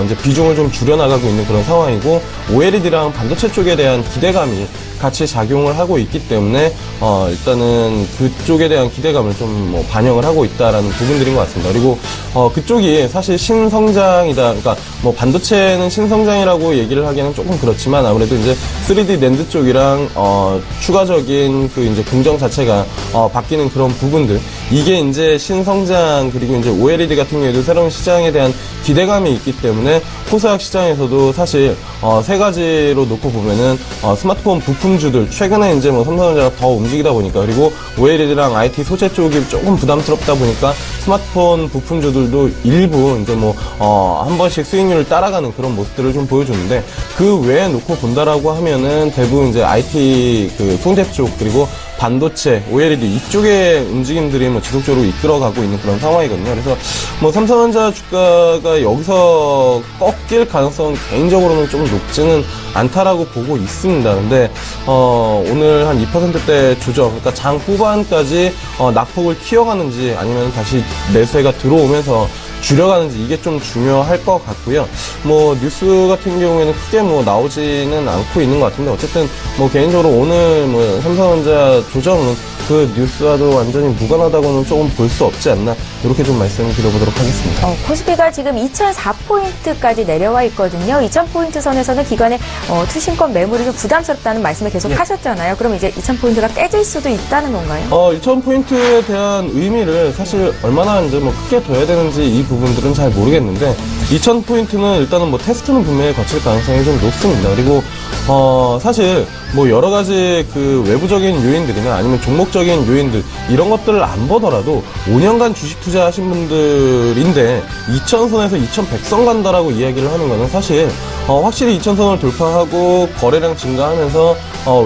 이제 비중을 좀 줄여나가고 있는 그런 상황이고, OLED랑 반도체 쪽에 대한 기대감이 같이 작용을 하고 있기 때문에 일단은 그쪽에 대한 기대감을 좀 뭐 반영을 하고 있다라는 부분들인 것 같습니다. 그리고 그쪽이 사실 신성장이다. 그러니까 뭐 반도체는 신성장이라고 얘기를 하기에는 조금 그렇지만 아무래도 이제 3D 낸드 쪽이랑 추가적인 이제 공정 자체가 바뀌는 그런 부분들, 이게 이제 신성장 그리고 이제 OLED 같은 경우에도 새로운 시장에 대한 기대감이 있기 때문에 코스닥 시장에서도 사실 세 가지로 놓고 보면은 스마트폰 부품주들 최근에 이제 뭐 삼성전자가 더 움직이다 보니까, 그리고 OLED랑 IT 소재 쪽이 조금 부담스럽다 보니까 스마트폰 부품주들도 일부 이제 뭐 한 번씩 수익률을 따라가는 그런 모습들을 좀 보여주는데, 그 외에 놓고 본다라고 하면은 대부분 이제 IT 소재 쪽 그리고 반도체, OLED 이쪽의 움직임들이 뭐 지속적으로 이끌어가고 있는 그런 상황이거든요. 그래서 뭐 삼성전자 주가가 여기서 꺾일 가능성은 개인적으로는 좀 높지는 않다라고 보고 있습니다. 근데 오늘 한 2%대 조정, 그러니까 장 후반까지 낙폭을 키워가는지 아니면 다시 매수세가 들어오면서 줄여가는지 이게 좀 중요할 것 같고요. 뭐 뉴스 같은 경우에는 크게 뭐 나오지는 않고 있는 것 같은데 어쨌든 뭐 개인적으로 오늘 뭐 삼성전자 조정은 그 뉴스와도 완전히 무관하다고는 조금 볼 수 없지 않나 이렇게 좀 말씀을 드려보도록 하겠습니다. 코스피가 지금 2004포인트까지 내려와 있거든요. 2000포인트 선에서는 기관의 투신권 매물이 좀 부담스럽다는 말씀을 계속 하셨잖아요. 그럼 이제 2000포인트가 깨질 수도 있다는 건가요? 2000포인트에 대한 의미를 사실 얼마나 이제 뭐 크게 둬야 되는지 이 부분들은 잘 모르겠는데 2000포인트는 일단은 뭐 테스트는 분명히 거칠 가능성이 좀 높습니다. 그리고 사실 뭐 여러 가지 그 외부적인 요인들이나 아니면 종목적인 요인들 이런 것들을 안 보더라도 5년간 주식 투자하신 분들인데 2000선에서 2100선 간다라고 이야기를 하는 거는 사실 확실히 2000선을 돌파하고 거래량 증가하면서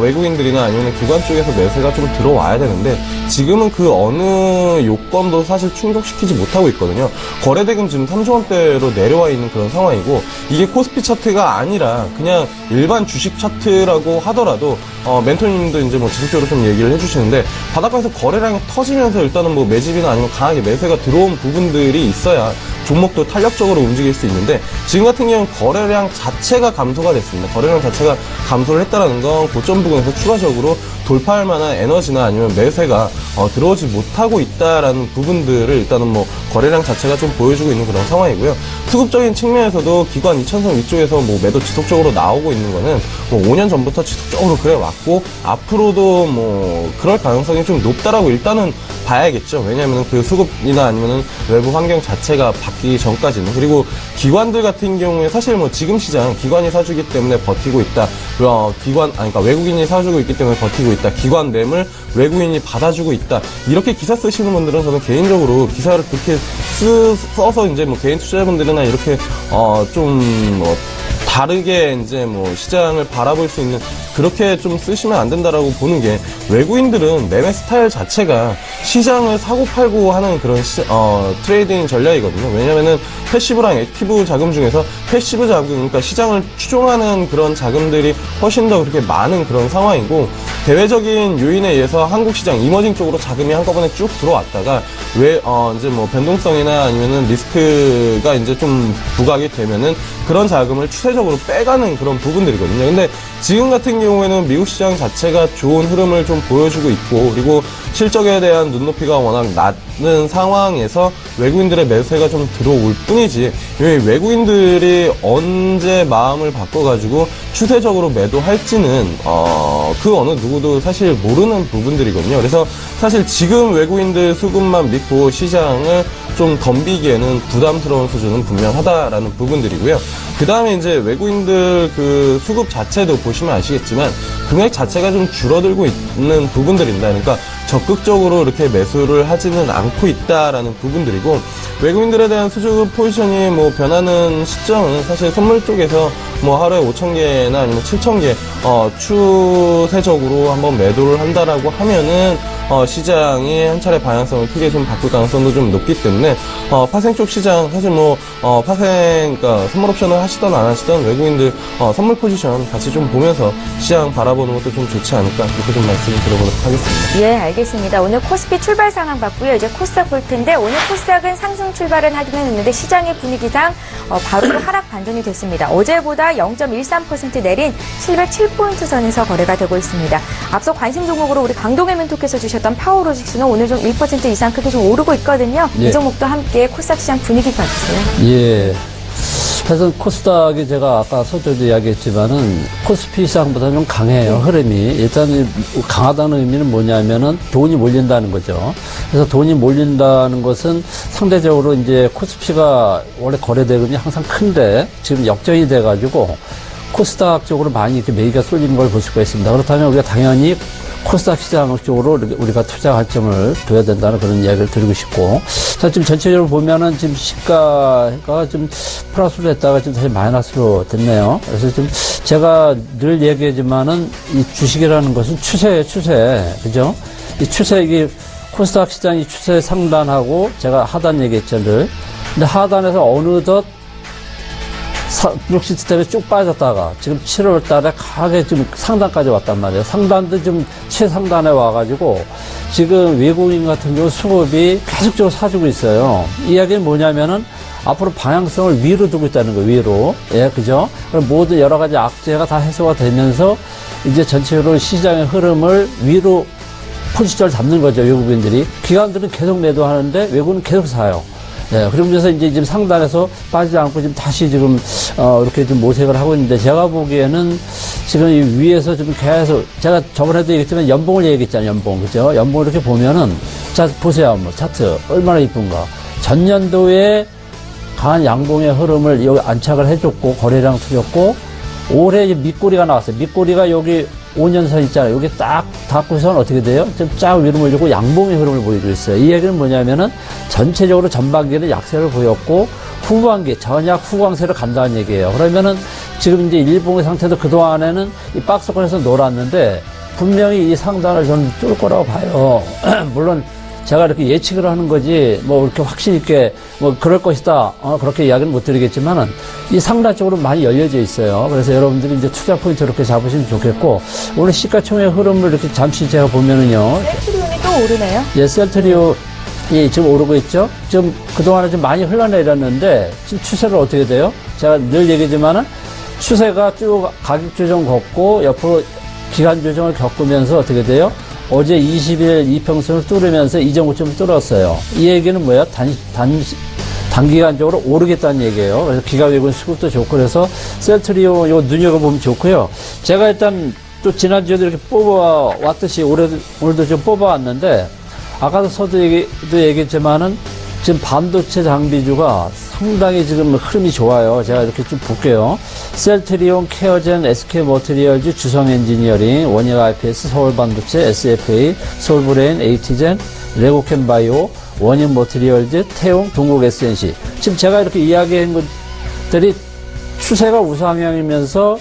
외국인들이나 아니면 기관 쪽에서 매수가 좀 들어와야 되는데 지금은 그 어느 요건도 사실 충족시키지 못하고 있거든요. 거래대금 지금 3조 원대로 내려와 있는 그런 상황이고 이게 코스피 차트가 아니라 그냥 일반 주식 차트라고 하더라도 멘토님도 이제 뭐 지속적으로 좀 얘기를 해주시는데 바닷가에서 거래량이 터지면서 일단은 뭐 매집이나 아니면 강하게 매수가 들어온 부분들이 있어야 종목도 탄력적으로 움직일 수 있는데 지금 같은 경우는 거래량 자체가 감소가 됐습니다. 거래량 자체가 감소를 했다는 건 고점 부근에서 추가적으로 돌파할 만한 에너지나 아니면 매수가 들어오지 못하고 있다라는 부분들을 일단은 뭐 거래량 자체가 좀 보여주고 있는 그런 상황이고요. 수급적인 측면에서도 기관 2000선 위쪽에서 뭐 매도 지속적으로 나오고 있는 거는 뭐 5년 전부터 지속적으로 그래 왔고 앞으로도 뭐 그럴 가능성이 좀 높다라고 일단은 봐야겠죠. 왜냐하면 그 수급이나 아니면은 외부 환경 자체가 바뀌기 전까지는. 그리고 기관들 같은 경우에 사실 뭐 지금 시장 기관이 사주기 때문에 버티고 있다. 그러니까 외국인이 사주고 있기 때문에 버티고 있다. 기관 매물 외국인이 받아주고 있다. 이렇게 기사 쓰시는 분들은 저는 개인적으로 기사를 그렇게 써서 이제 뭐 개인 투자자분들이나 이렇게 좀 뭐 다르게 이제 뭐 시장을 바라볼 수 있는 그렇게 좀 쓰시면 안 된다라고 보는 게 외국인들은 매매 스타일 자체가 시장을 사고 팔고 하는 그런 트레이딩 전략이거든요. 왜냐면은 패시브랑 액티브 자금 중에서 패시브 자금, 그러니까 시장을 추종하는 그런 자금들이 훨씬 더 그렇게 많은 그런 상황이고 대외적인 요인에 의해서 한국 시장 이머징 쪽으로 자금이 한꺼번에 쭉 들어왔다가 이제 뭐 변동성이나 아니면은 리스크가 이제 좀 부각이 되면은 그런 자금을 추세적으로 빼가는 그런 부분들이거든요. 근데 지금 같은 경우에는 미국 시장 자체가 좋은 흐름을 좀 보여주고 있고 그리고 실적에 대한 눈높이가 워낙 낮은 상황에서 외국인들의 매수세가 좀 들어올 뿐이지 외국인들이 언제 마음을 바꿔가지고 추세적으로 매도할지는 그 어느 누구도 사실 모르는 부분들이거든요. 그래서 사실 지금 외국인들 수급만 믿고 시장을 좀 덤비기에는 부담스러운 수준은 분명하다라는 부분들이고요. 그 다음에 이제 외국인들 그 수급 자체도 보시면 아시겠지만 금액 자체가 좀 줄어들고 있는 부분들입니다. 그러니까 적극적으로 이렇게 매수를 하지는 않고 있다라는 부분들이고 외국인들에 대한 수급 포지션이 뭐 변하는 시점은 사실 선물 쪽에서 뭐 하루에 5,000개나 아니면 7,000개 추세적으로 한번 매도를 한다라고 하면은 시장이 한 차례 방향성을 크게 좀 바꿀 가능성도 좀 높기 때문에 파생 쪽 시장 사실 뭐 그러니까 선물 옵션을 하시던 안 하시던 외국인들 선물 포지션 같이 좀 보면서 시장 바라보는 것도 좀 좋지 않을까 이렇게 좀 말씀을 드려보도록 하겠습니다. 예, 알겠습니다. 오늘 코스피 출발 상황 봤고요. 이제 코스닥 볼 텐데 오늘 코스닥은 상승 출발은 하기는 했는데 시장의 분위기상 바로 또 하락 반전이 됐습니다. 어제보다 0.13% 내린 707포인트 선에서 거래가 되고 있습니다. 앞서 관심 종목으로 우리 강동일 멘토께서 주셨던 파워로직스는 오늘 좀 1% 이상 크게 좀 오르고 있거든요. 예. 이 종목도 함께 코스닥 시장 분위기 봐주세요. 예. 그래서 코스닥이 제가 아까 서두에도 이야기했지만은 코스피 시장보다는 좀 강해요, 흐름이. 일단 강하다는 의미는 뭐냐면은 돈이 몰린다는 거죠. 그래서 돈이 몰린다는 것은 상대적으로 이제 코스피가 원래 거래대금이 항상 큰데 지금 역전이 돼가지고 코스닥 쪽으로 많이 이렇게 매기가 쏠리는 걸 볼 수가 있습니다. 그렇다면 우리가 당연히 코스닥 시장 쪽으로 우리가 투자 관점을 둬야 된다는 그런 이야기를 드리고 싶고. 자, 지금 전체적으로 보면은 지금 시가가 좀 플러스로 됐다가 지금 다시 마이너스로 됐네요. 그래서 지금 제가 늘 얘기하지만은 이 주식이라는 것은 추세예요, 추세. 그죠? 이 추세, 이게 코스닥 시장이 추세 상단하고 제가 하단 얘기했죠, 늘. 근데 하단에서 어느덧 60 때문에 쭉 빠졌다가 지금 7월 달에 강하게 좀 상단까지 왔단 말이에요. 상단도 좀 최상단에 와가지고 지금 외국인 같은 경우 수급이 계속적으로 사주고 있어요. 이 이야기는 뭐냐면은 앞으로 방향성을 위로 두고 있다는 거예요, 위로. 예, 그죠? 그럼 모든 여러 가지 악재가 다 해소가 되면서 이제 전체적으로 시장의 흐름을 위로 포지션을 잡는 거죠, 외국인들이. 기관들은 계속 매도하는데 외국은 계속 사요. 예, 그러면서 이제 지금 상단에서 빠지지 않고 지금 다시 지금, 이렇게 좀 모색을 하고 있는데 제가 보기에는 지금 이 위에서 좀 계속, 제가 저번에도 얘기했지만 연봉을 얘기했잖아요, 연봉. 그죠? 연봉을 이렇게 보면은, 자, 보세요, 한번 차트. 얼마나 이쁜가. 전년도에 강한 양봉의 흐름을 여기 안착을 해줬고, 거래량 터졌고, 올해 이제 밑꼬리가 나왔어요. 밑꼬리가 여기 5년선 있잖아요. 여기 딱 닿고선 어떻게 돼요? 좀 쫙 위로 몰리고 양봉의 흐름을 보여주고 있어요. 이 얘기는 뭐냐면은 전체적으로 전반기는 약세를 보였고 후반기, 전약 후광세를 간다는 얘기예요. 그러면은 지금 이제 일봉의 상태도 그동안에는 이 박스권에서 놀았는데 분명히 이 상단을 저는 뚫을 거라고 봐요. 물론 제가 이렇게 예측을 하는 거지, 뭐, 이렇게 확신 있게, 뭐, 그럴 것이다, 그렇게 이야기는 못 드리겠지만은, 이 상단 쪽으로 많이 열려져 있어요. 그래서 여러분들이 이제 투자 포인트 이렇게 잡으시면 좋겠고, 오늘 시가총액 흐름을 이렇게 잠시 제가 보면은요. 셀트리온이 또 오르네요. 예, 셀트리온, 예, 지금 오르고 있죠? 좀, 그동안에 좀 많이 흘러내렸는데, 지금 추세를 어떻게 돼요? 제가 늘 얘기지만은, 추세가 쭉 가격 조정 걷고, 옆으로 기간 조정을 겪으면서 어떻게 돼요? 어제 20일 이평선을 뚫으면서 이전고점을 뚫었어요. 이 얘기는 뭐야? 단기간적으로 오르겠다는 얘기예요. 그래서 기가외국인 수급도 좋고, 그래서 셀트리온 요 눈여겨보면 좋고요. 제가 일단 또 지난주에도 이렇게 뽑아왔듯이 오늘도 좀 뽑아왔는데, 아까도 얘기했지만은 지금 반도체 장비주가 상당히 지금 흐름이 좋아요. 제가 이렇게 좀 볼게요. 셀트리온, 케어젠, SK머티리얼즈, 주성엔지니어링, 원익 IPS, 서울반도체, SFA, 서울브레인, 에이티젠, 레고캠바이오, 원익머티리얼즈, 태용, 동국 SNC. 지금 제가 이렇게 이야기한 것들이 추세가 우상향이면서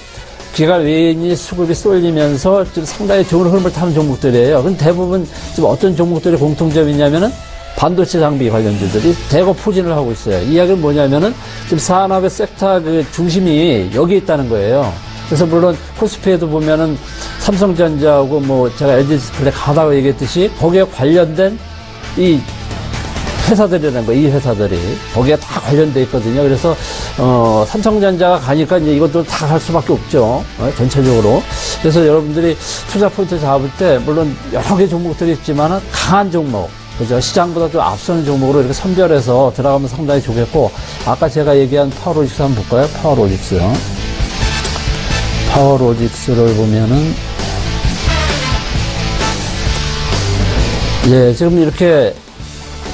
기간 외인이 수급이 쏠리면서 지금 상당히 좋은 흐름을 타는 종목들이에요. 근데 대부분 지금 어떤 종목들이 공통점이 있냐면은 반도체 장비 관련주들이 대거 포진을 하고 있어요. 이 이야기는 뭐냐면은 지금 산업의 섹터 그 중심이 여기 있다는 거예요. 그래서 물론 코스피에도 보면은 삼성전자하고 뭐 제가 LG 디스플레이 가다가 얘기했듯이 거기에 관련된 이 회사들이라는 거, 이 회사들이 거기에 다 관련돼 있거든요. 그래서 삼성전자가 가니까 이제 이것도 다 갈 수밖에 없죠. 전체적으로. 그래서 여러분들이 투자 포인트 잡을 때 물론 여러 개 종목들이 있지만은 강한 종목. 그죠? 시장보다 좀 앞서는 종목으로 이렇게 선별해서 들어가면 상당히 좋겠고, 아까 제가 얘기한 파워로직스 한번 볼까요? 파워로직스를 보면은, 예, 지금 이렇게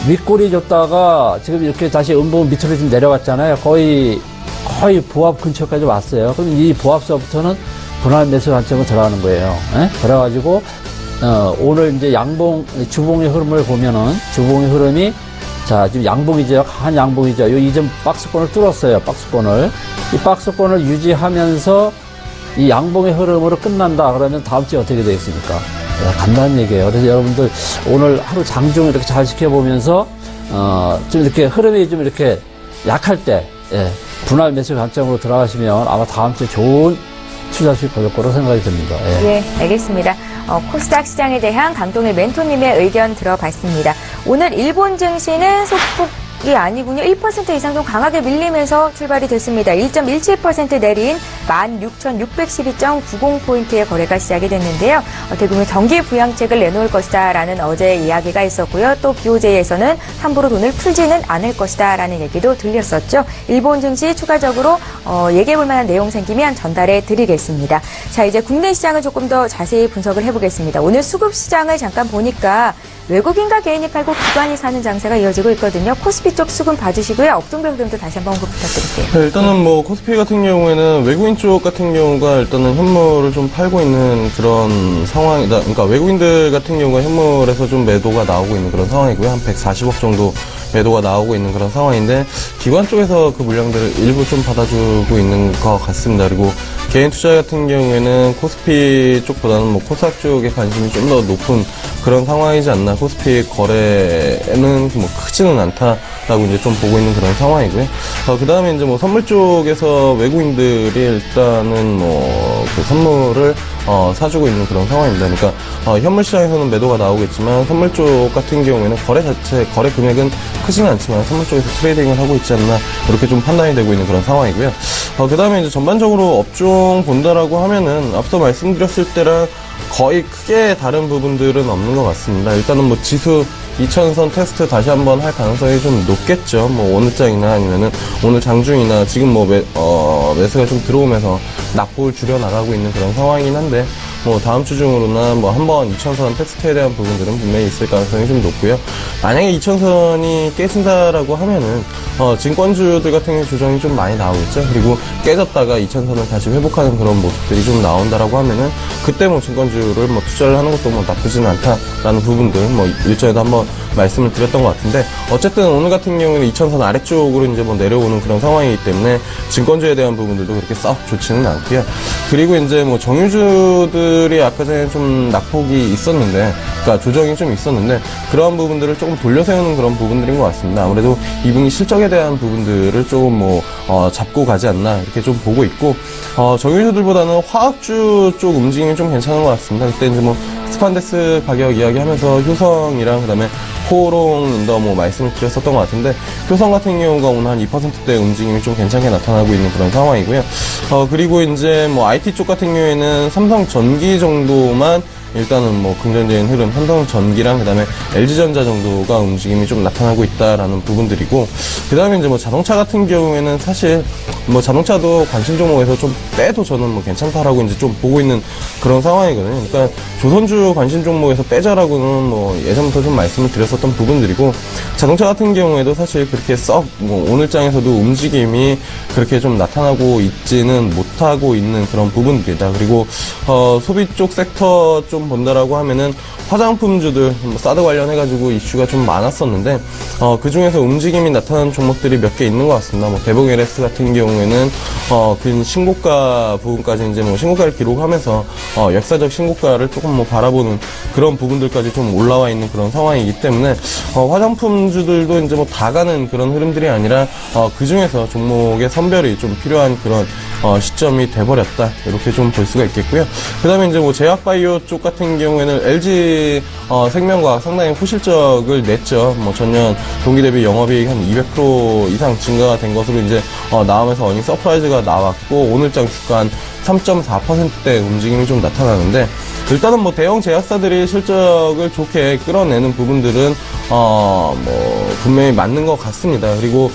윗꼬리 줬다가 지금 이렇게 다시 음봉 밑으로 좀 내려갔잖아요. 거의 보합 근처까지 왔어요. 그럼 이 보합서부터는 분할 매수 관점으로 들어가는 거예요. 예? 그래가지고, 오늘 이제 주봉의 흐름을 보면은, 주봉의 흐름이, 자, 지금 양봉이죠. 강한 양봉이죠. 요 이전 박스권을 뚫었어요. 박스권을. 이 박스권을 유지하면서 이 양봉의 흐름으로 끝난다. 그러면 다음 주에 어떻게 되겠습니까? 간단한 얘기예요. 그래서 여러분들 오늘 하루 장중 이렇게 잘 지켜보면서, 좀 이렇게 흐름이 좀 이렇게 약할 때, 예, 분할 매수 관점으로 들어가시면 아마 다음 주에 좋은 투자 수익 거둘 거로 생각이 듭니다. 예. 예, 알겠습니다. 코스닥 시장에 대한 강동일 멘토님의 의견 들어봤습니다. 오늘 일본 증시는 소폭이 아니군요. 1% 이상 좀 강하게 밀리면서 출발이 됐습니다. 1.17% 내린 16,612.90포인트의 거래가 시작이 됐는데요. 대부분 경기 부양책을 내놓을 것이다 라는 어제 이야기가 있었고요. 또 BOJ에서는 함부로 돈을 풀지는 않을 것이다 라는 얘기도 들렸었죠. 일본 증시 추가적으로 얘기해볼 만한 내용 생기면 전달해 드리겠습니다. 자, 이제 국내 시장을 조금 더 자세히 분석을 해보겠습니다. 오늘 수급 시장을 잠깐 보니까 외국인과 개인이 팔고 기관이 사는 장세가 이어지고 있거든요. 코스피 쪽 수급 봐주시고요. 업종별 흐름도 다시 한번 언급 부탁드릴게요. 네, 일단은 뭐 코스피 같은 경우에는 외국인 쪽 같은 경우가 일단은 현물을 좀 팔고 있는 그런 상황이다. 그러니까 외국인들 같은 경우가 현물에서 좀 매도가 나오고 있는 그런 상황이고요. 한 140억 정도 매도가 나오고 있는 그런 상황인데 기관 쪽에서 그 물량들을 일부 좀 받아주고 있는 것 같습니다. 그리고 개인 투자 같은 경우에는 코스피 쪽보다는 뭐 코스닥 쪽에 관심이 좀 더 높은 그런 상황이지 않나. 코스피 거래는 뭐 크지는 않다라고 이제 좀 보고 있는 그런 상황이고요. 그 다음에 이제 뭐 선물 쪽에서 외국인들이 일단은 뭐 그 선물을 사주고 있는 그런 상황입니다. 그러니까 현물 시장에서는 매도가 나오겠지만 선물 쪽 같은 경우에는 거래 금액은 크지는 않지만 선물 쪽에서 트레이딩을 하고 있지 않나 이렇게 좀 판단이 되고 있는 그런 상황이고요. 그 다음에 이제 전반적으로 업종 본다라고 하면은 앞서 말씀드렸을 때랑 거의 크게 다른 부분들은 없는 것 같습니다. 일단은 뭐 지수 2000선 테스트 다시 한번 할 가능성이 좀 높겠죠. 뭐 오늘장이나 아니면은 오늘 장중이나 지금 뭐 매수가 좀 들어오면서 낙폭을 줄여 나가고 있는 그런 상황이긴 한데 뭐 다음 주 중으로나 뭐 한번 2000선 테스트에 대한 부분들은 분명히 있을 가능성이 좀 높고요. 만약에 2000선이 깨진다라고 하면은 증권주들 같은 경우 조정이 좀 많이 나오겠죠. 그리고 깨졌다가 2000선을 다시 회복하는 그런 모습들이 좀 나온다라고 하면은 그때 뭐 증권주를 뭐 투자를 하는 것도 뭐 나쁘지는 않다라는 부분들 뭐 일전에도 한번 말씀을 드렸던 것 같은데 어쨌든 오늘 같은 경우는 2000선 아래쪽으로 이제 뭐 내려오는 그런 상황이기 때문에 증권주에 대한 부분들도 그렇게 썩 좋지는 않고요. 그리고 이제 뭐 정유주들이 아까 전에 좀 낙폭이 있었는데, 그러니까 조정이 좀 있었는데 그러한 부분들을 조금 돌려세우는 그런 부분들인 것 같습니다. 아무래도 이분기 실적에 대한 부분들을 조금 뭐 잡고 가지 않나 이렇게 좀 보고 있고 정유주들보다는 화학주 쪽 움직임이 좀 괜찮은 것 같습니다. 그때 이제 뭐 스판데스 가격 이야기하면서 효성이랑 그다음에 코롱인더 뭐 말씀을 드렸었던 것 같은데 효성 같은 경우가 오늘 한 2%대 움직임이 좀 괜찮게 나타나고 있는 그런 상황이고요. 그리고 이제 뭐 IT 쪽 같은 경우에는 삼성전기 정도만 일단은 뭐 긍정적인 흐름, 삼성전기랑 그다음에 LG전자 정도가 움직임이 좀 나타나고 있다라는 부분들이고, 그다음에 이제 뭐 자동차 같은 경우에는 사실 뭐 자동차도 관심 종목에서 좀 빼도 저는 뭐 괜찮다라고 이제 좀 보고 있는 그런 상황이거든요. 그러니까 조선주 관심 종목에서 빼자라고는 뭐 예전부터 좀 말씀을 드렸었던 부분들이고, 자동차 같은 경우에도 사실 그렇게 썩 뭐 오늘장에서도 움직임이 그렇게 좀 나타나고 있지는 못하고 있는 그런 부분들이다. 그리고 소비 쪽 섹터 좀 본다라고 하면은 화장품주들 뭐 사드 관련해가지고 이슈가 좀 많았었는데 그 중에서 움직임이 나타나는 종목들이 몇 개 있는 것 같습니다. 뭐 대봉 LS 같은 경우에는 그 신고가 부분까지 이제 뭐 신고가를 기록하면서 역사적 신고가를 조금 뭐 바라보는 그런 부분들까지 좀 올라와 있는 그런 상황이기 때문에 화장품주들도 이제 뭐 다 가는 그런 흐름들이 아니라 그 중에서 종목의 선별이 좀 필요한 그런 시점이 돼버렸다 이렇게 좀 볼 수가 있겠고요. 그다음에 이제 뭐 제약바이오 쪽 같은 경우에는 LG 생명과학 상당히 후실적을 냈죠. 뭐 전년 동기 대비 영업이익 한 200% 이상 증가가 된 것으로 이제 나오면서 어닝 서프라이즈가 나왔고 오늘장 주가 한 3.4%대 움직임이 좀 나타나는데, 일단은 뭐 대형 제약사들이 실적을 좋게 끌어내는 부분들은 뭐 분명히 맞는 것 같습니다. 그리고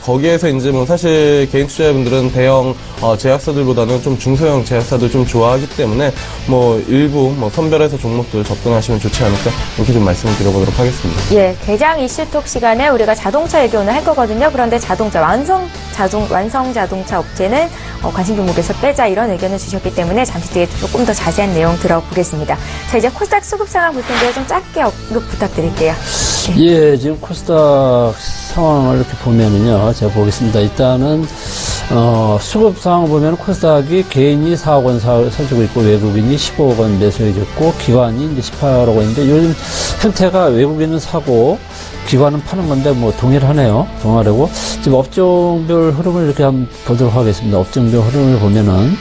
거기에서 이제 뭐 사실 개인 투자자분들은 대형 제약사들보다는 좀 중소형 제약사들 좀 좋아하기 때문에 뭐 일부 뭐 선별해서 종목들 접근하시면 좋지 않을까 이렇게 좀 말씀을 드려보도록 하겠습니다. 예, 개장 이슈톡 시간에 우리가 자동차 얘기 오늘 할 거거든요. 그런데 자동차 완성 자동차 업체는 관심 종목에서 빼자 이런 의견을 주셨기 때문에 잠시 뒤에 조금 더 자세한 내용 들어보겠습니다. 자, 이제 코스닥 수급 상황 볼 텐데요. 좀 짧게 언급 부탁드릴게요. 예, 지금 코스닥 상황을 이렇게 보면은요, 제가 보겠습니다. 일단은, 수급 상황을 보면 코스닥이 개인이 4억 원 사주고 있고, 외국인이 15억 원 매수해줬고, 기관이 이제 18억 원인데, 요즘 형태가 외국인은 사고, 기관은 파는 건데, 뭐, 동일하네요. 동일하고. 지금 업종별 흐름을 이렇게 한번 보도록 하겠습니다. 업종별 흐름을 보면은,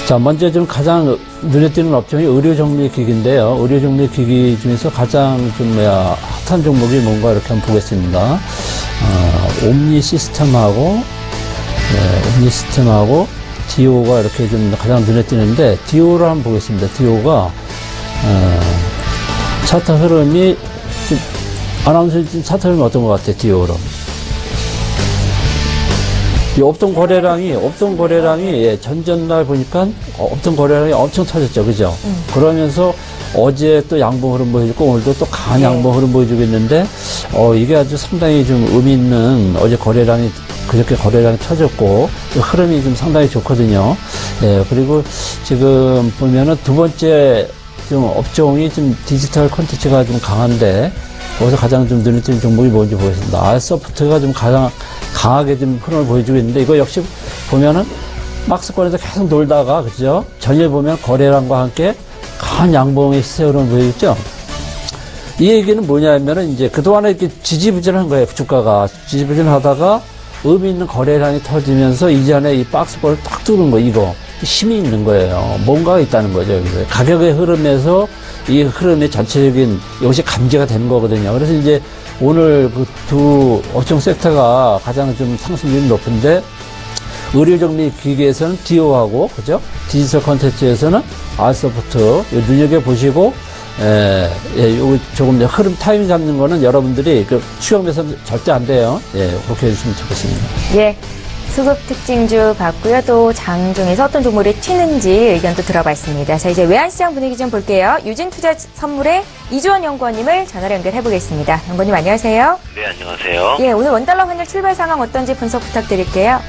자, 먼저 좀 가장 눈에 띄는 업종이 의료정밀기기인데요. 의료정밀기기 중에서 가장 좀 핫한 종목이 뭔가 이렇게 한번 보겠습니다. 옴니 시스템하고 디오가 이렇게 좀 가장 눈에 띄는데, 디오를 한번 보겠습니다. 디오가, 차트 흐름이, 아나운서 차트 흐름이 어떤 것 같아요, 디오로? 이 없던 거래량이 예, 전전날 보니까 없던 거래량이 엄청 터졌죠. 그죠? 그러면서 어제 또 양봉 흐름 보여주고 오늘도 또 강한 양봉 흐름 보여주고 있는데 이게 아주 상당히 좀 의미 있는 어제 그저께 거래량이 터졌고 흐름이 좀 상당히 좋거든요. 예, 그리고 지금 보면은 두 번째 좀 업종이 좀 디지털 콘텐츠가 좀 강한데 거기서 가장 좀 눈에 띄는 종목이 뭔지 보겠습니다. 알소프트가 좀 가장 강하게 좀 흐름을 보여주고 있는데 이거 역시 보면은 박스권에서 계속 놀다가 그죠? 전일 보면 거래량과 함께 강한 양봉의 시세 흐름을 보여줬죠. 이 얘기는 뭐냐면은 이제 그동안에 이렇게 지지부진한 거예요. 주가가 지지부진하다가 의미 있는 거래량이 터지면서 이전에 이 박스권을 딱 뚫은 거 이거 힘이 있는 거예요. 뭔가가 있다는 거죠. 그래서 가격의 흐름에서 이 흐름의 전체적인 이것이 감지가 되는 거거든요. 그래서 이제 오늘 그 두 업종 섹터가 가장 좀 상승률이 높은데 의료정리 기계에서는 디오하고 그죠? 디지털 콘텐츠에서는 알소프트 눈여겨보시고 요거 조금 흐름 타이밍 잡는 거는 여러분들이 추격해서 절대 안 돼요. 그렇게 해주시면 좋겠습니다. 예. 수급 특징주 봤고요. 또 장중에서 어떤 종목이 튀는지 의견도 들어봤습니다. 자, 이제 외환시장 분위기 좀 볼게요. 유진투자선물의 이주원 연구원님을 전화로 연결해 보겠습니다. 연구원님 안녕하세요. 네, 안녕하세요. 예, 오늘 원달러 환율 출발 상황 어떤지 분석 부탁드릴게요.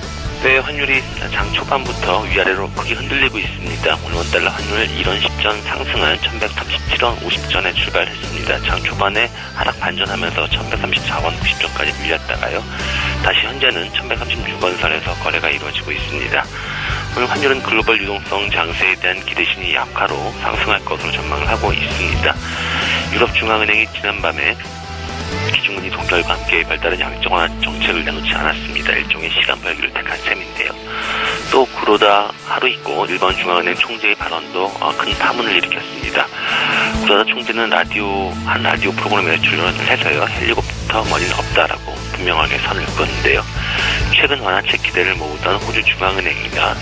네, 환율이 장 초반부터 위아래로 크게 흔들리고 있습니다. 오늘 원달러 환율 1원 10전 상승한 1137원 50전에 출발했습니다. 장 초반에 하락 반전하면서 1134원 90전까지 밀렸다가요. 다시 현재는 1136원 선에서 거래가 이루어지고 있습니다. 오늘 환율은 글로벌 유동성 장세에 대한 기대신이 약화로 상승할 것으로 전망을 하고 있습니다. 유럽중앙은행이 지난밤에 기준금리 동결과 함께 별다른 양적 완화 정책을 내놓지 않았습니다. 일종의 시간 벌기를 택한 셈인데요. 또 그러다 하루 있고 일본 중앙은행 총재의 발언도 큰 파문을 일으켰습니다. 그러다 총재는 한 라디오 프로그램에 출연을 해서요. 헬리콥터 머리는 없다라고 분명하게 선을 그었는데요. 최근 완화책 기대를 모으던 호주 중앙은행이나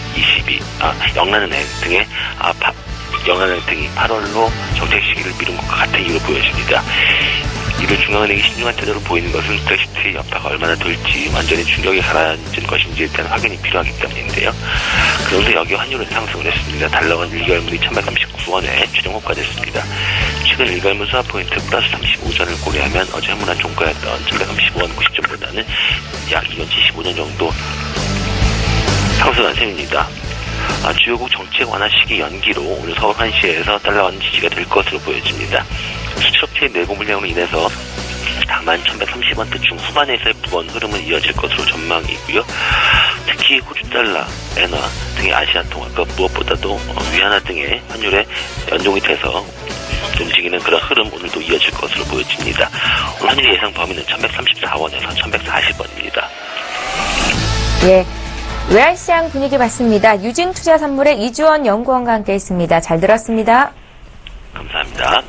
영란은행 등의 영란은행 등이 8월로 정책 시기를 미룬 것과 같은 이유로 보여집니다. 이를 중앙은행이 신중한 태도를 보이는 것은 브렉시트의 여파가 얼마나 될지 완전히 충격이 가라앉은 것인지에 대한 확인이 필요하기 때문인데요. 그런데 여기 환율은 상승을 했습니다. 달러원 1개월물이 1139원에 최종 호가됐습니다. 최근 1개월물 스와포인트 플러스 35전을 고려하면 어제 현물한 종가였던 1135원 90전보다는 약 2년 75년 정도 상승한 셈입니다. 주요국 정책 완화 시기 연기로 오늘 서울 환시에서 달러원 지지가 될 것으로 보여집니다. 수출업체의 내부 물량으로 인해서 다만 1130원대 중후반에서의 무거운 흐름은 이어질 것으로 전망이고요. 특히 호주 달러, 엔화 등의 아시아 통화가 무엇보다도 위안화 등의 환율에 연동이 돼서 움직이는 그런 흐름 오늘도 이어질 것으로 보여집니다. 오늘 환율 예상 범위는 1134원에서 1140원입니다. 예. 외환시장 분위기 봤습니다. 유진투자선물의 이주원 연구원과 함께했습니다. 잘 들었습니다. 감사합니다.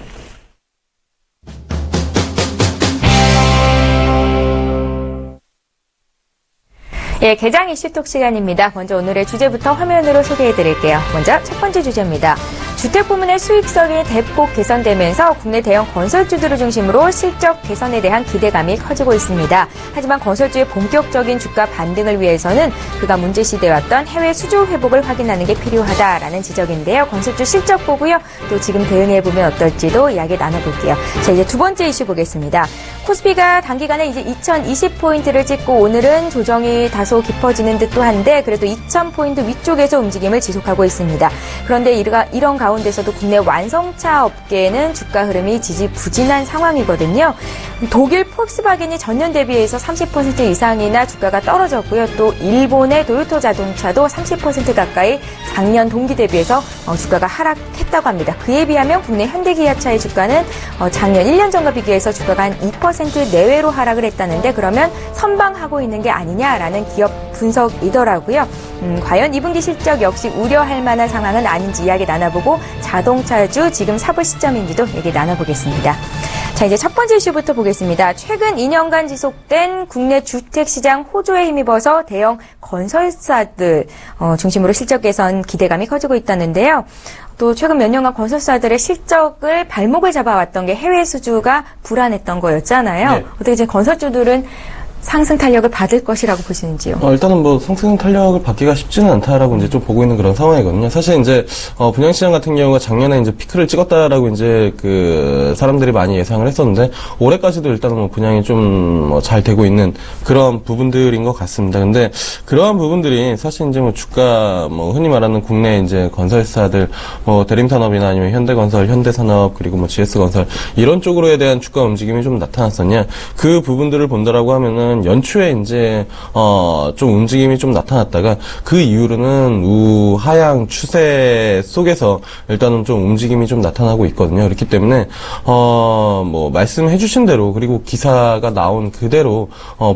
예, 개장 이슈톡 시간입니다. 먼저 오늘의 주제부터 화면으로 소개해드릴게요. 먼저 첫 번째 주제입니다. 주택 부문의 수익성이 대폭 개선되면서 국내 대형 건설주들을 중심으로 실적 개선에 대한 기대감이 커지고 있습니다. 하지만 건설주의 본격적인 주가 반등을 위해서는 그가 문제시되었던 해외 수주 회복을 확인하는 게 필요하다라는 지적인데요. 건설주 실적 보고요. 또 지금 대응해보면 어떨지도 이야기 나눠볼게요. 자, 이제 두 번째 이슈 보겠습니다. 코스피가 단기간에 이제 2020포인트를 찍고 오늘은 조정이 다소 깊어지는 듯도 한데 그래도 2000포인트 위쪽에서 움직임을 지속하고 있습니다. 그런데 이런 가운데서도 국내 완성차 업계는 주가 흐름이 지지부진한 상황이거든요. 독일 폴크스바겐이 전년 대비해서 30% 이상이나 주가가 떨어졌고요. 또 일본의 도요토 자동차도 30% 가까이 작년 동기 대비해서 주가가 하락했다고 합니다. 그에 비하면 국내 현대기아차의 주가는 작년 1년 전과 비교해서 주가가 한 2% 내외로 하락을 했다는데 그러면 선방하고 있는 게 아니냐라는 기업 분석이더라고요. 과연 2분기 실적 역시 우려할 만한 상황은 아닌지 이야기 나눠보고 자동차주 지금 사볼 시점인지도 얘기 나눠보겠습니다. 자, 이제 첫 번째 이슈부터 보겠습니다. 최근 2년간 지속된 국내 주택시장 호조에 힘입어서 대형 건설사들 중심으로 실적 개선 기대감이 커지고 있다는데요. 또 최근 몇 년간 건설사들의 실적을 발목을 잡아왔던 게 해외 수주가 불안했던 거였잖아요. 네. 어떻게 이제 건설주들은 상승 탄력을 받을 것이라고 보시는지요? 일단은 뭐 상승 탄력을 받기가 쉽지는 않다라고 이제 좀 보고 있는 그런 상황이거든요. 사실 이제 분양시장 같은 경우가 작년에 이제 피크를 찍었다라고 이제 그 사람들이 많이 예상을 했었는데 올해까지도 일단은 뭐 분양이 좀 잘 되고 있는 그런 부분들인 것 같습니다. 근데 그러한 부분들이 사실 이제 뭐 주가 뭐 흔히 말하는 국내 이제 건설사들 뭐 대림산업이나 아니면 현대건설, 현대산업 그리고 뭐 GS건설 이런 쪽으로에 대한 주가 움직임이 좀 나타났었냐 그 부분들을 본다라고 하면은 연초에 이제 좀 움직임이 좀 나타났다가 그 이후로는 우하향 추세 속에서 일단은 좀 움직임이 좀 나타나고 있거든요. 그렇기 때문에 뭐 말씀해 주신 대로 그리고 기사가 나온 그대로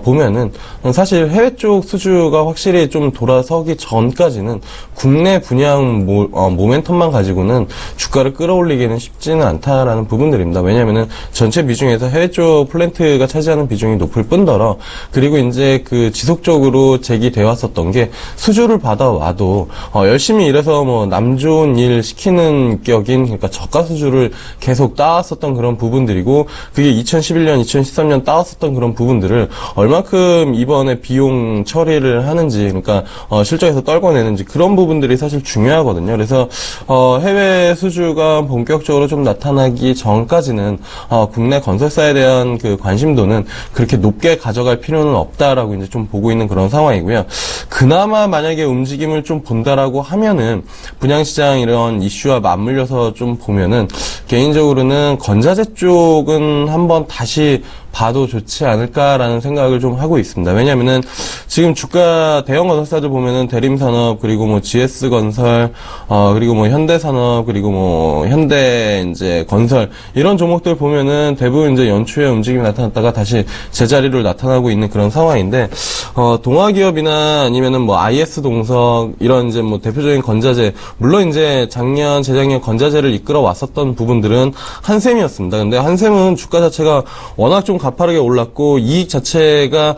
보면은 사실 해외 쪽 수주가 확실히 좀 돌아서기 전까지는 국내 분양 모멘텀만 가지고는 주가를 끌어올리기는 쉽지는 않다라는 부분들입니다. 왜냐면은 전체 비중에서 해외 쪽 플랜트가 차지하는 비중이 높을 뿐더러 그리고 이제 그 지속적으로 제기되어 왔었던 게 수주를 받아와도 열심히 일해서 뭐 남 좋은 일 시키는 격인 그러니까 저가 수주를 계속 따왔었던 그런 부분들이고 그게 2011년, 2013년 따왔었던 그런 부분들을 얼만큼 이번에 비용 처리를 하는지 그러니까 실적에서 떨궈내는지 그런 부분들이 사실 중요하거든요. 그래서 해외 수주가 본격적으로 좀 나타나기 전까지는 국내 건설사에 대한 그 관심도는 그렇게 높게 가져갈 필요는 없다라고 이제 좀 보고 있는 그런 상황이고요. 그나마 만약에 움직임을 좀 본다라고 하면은 분양시장 이런 이슈와 맞물려서 좀 보면은 개인적으로는 건자재 쪽은 한번 다시 봐도 좋지 않을까라는 생각을 좀 하고 있습니다. 왜냐면은 지금 주가 대형 건설사들 보면은 대림산업 그리고 뭐 GS건설 그리고 뭐 현대산업 그리고 뭐 현대 이제 건설 이런 종목들 보면은 대부분 이제 연초에 움직임이 나타났다가 다시 제자리로 나타나고 있는 그런 상황인데 동아기업이나 아니면은 뭐 IS동석 이런 이제 뭐 대표적인 건자재 물론 이제 작년 재작년 건자재를 이끌어 왔었던 부분들은 한샘이었습니다. 근데 한샘은 주가 자체가 워낙 좀 가파르게 올랐고 이익 자체가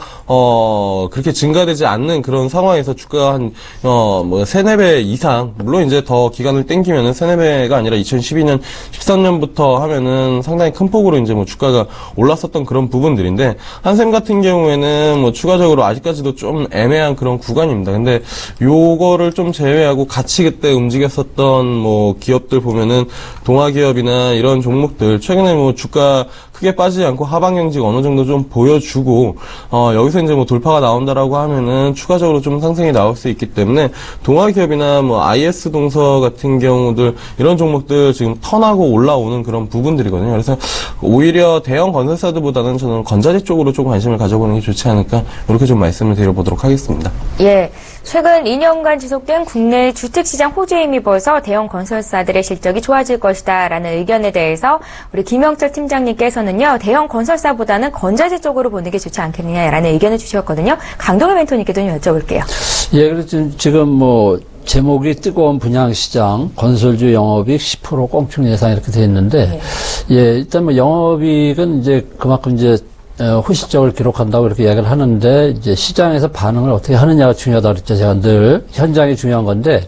그렇게 증가되지 않는 그런 상황에서 주가가 한 뭐 3-4배 이상 물론 이제 더 기간을 땡기면은 3-4배가 아니라 2012년 13년부터 하면은 상당히 큰 폭으로 이제 뭐 주가가 올랐었던 그런 부분들인데 한샘 같은 경우에는 뭐 추가적으로 아직까지도 좀 애매한 그런 구간입니다. 근데 요거를 좀 제외하고 같이 그때 움직였었던 뭐 기업들 보면은 동아기업이나 이런 종목들 최근에 뭐 주가 크게 빠지지 않고 하방 경직 어느 정도 좀 보여주고 여기서 이제 뭐 돌파가 나온다라고 하면은 추가적으로 좀 상승이 나올 수 있기 때문에 동아기업이나 뭐 IS 동서 같은 경우들 이런 종목들 지금 턴하고 올라오는 그런 부분들이거든요. 그래서 오히려 대형 건설사들보다는 저는 건자재 쪽으로 좀 관심을 가져보는 게 좋지 않을까 이렇게 좀 말씀을 드려보도록 하겠습니다. 예. 최근 2년간 지속된 국내 주택시장 호주에 힘입어서 대형 건설사들의 실적이 좋아질 것이다라는 의견에 대해서 우리 김영철 팀장님께서는요. 대형 건설사보다는 건자재 쪽으로 보는 게 좋지 않겠느냐라는 의견을 주셨거든요. 강동희 멘토님께도 좀 여쭤볼게요. 예, 그래서 지금 뭐 제목이 뜨거운 분양시장 건설주 영업이익 10% 꽁충 예상 이렇게 돼 있는데 예, 일단 뭐 영업이익은 이제 그만큼 이제 후실적을 기록한다고 이렇게 이야기를 하는데, 이제 시장에서 반응을 어떻게 하느냐가 중요하다고 그랬죠. 제가 늘 현장이 중요한 건데,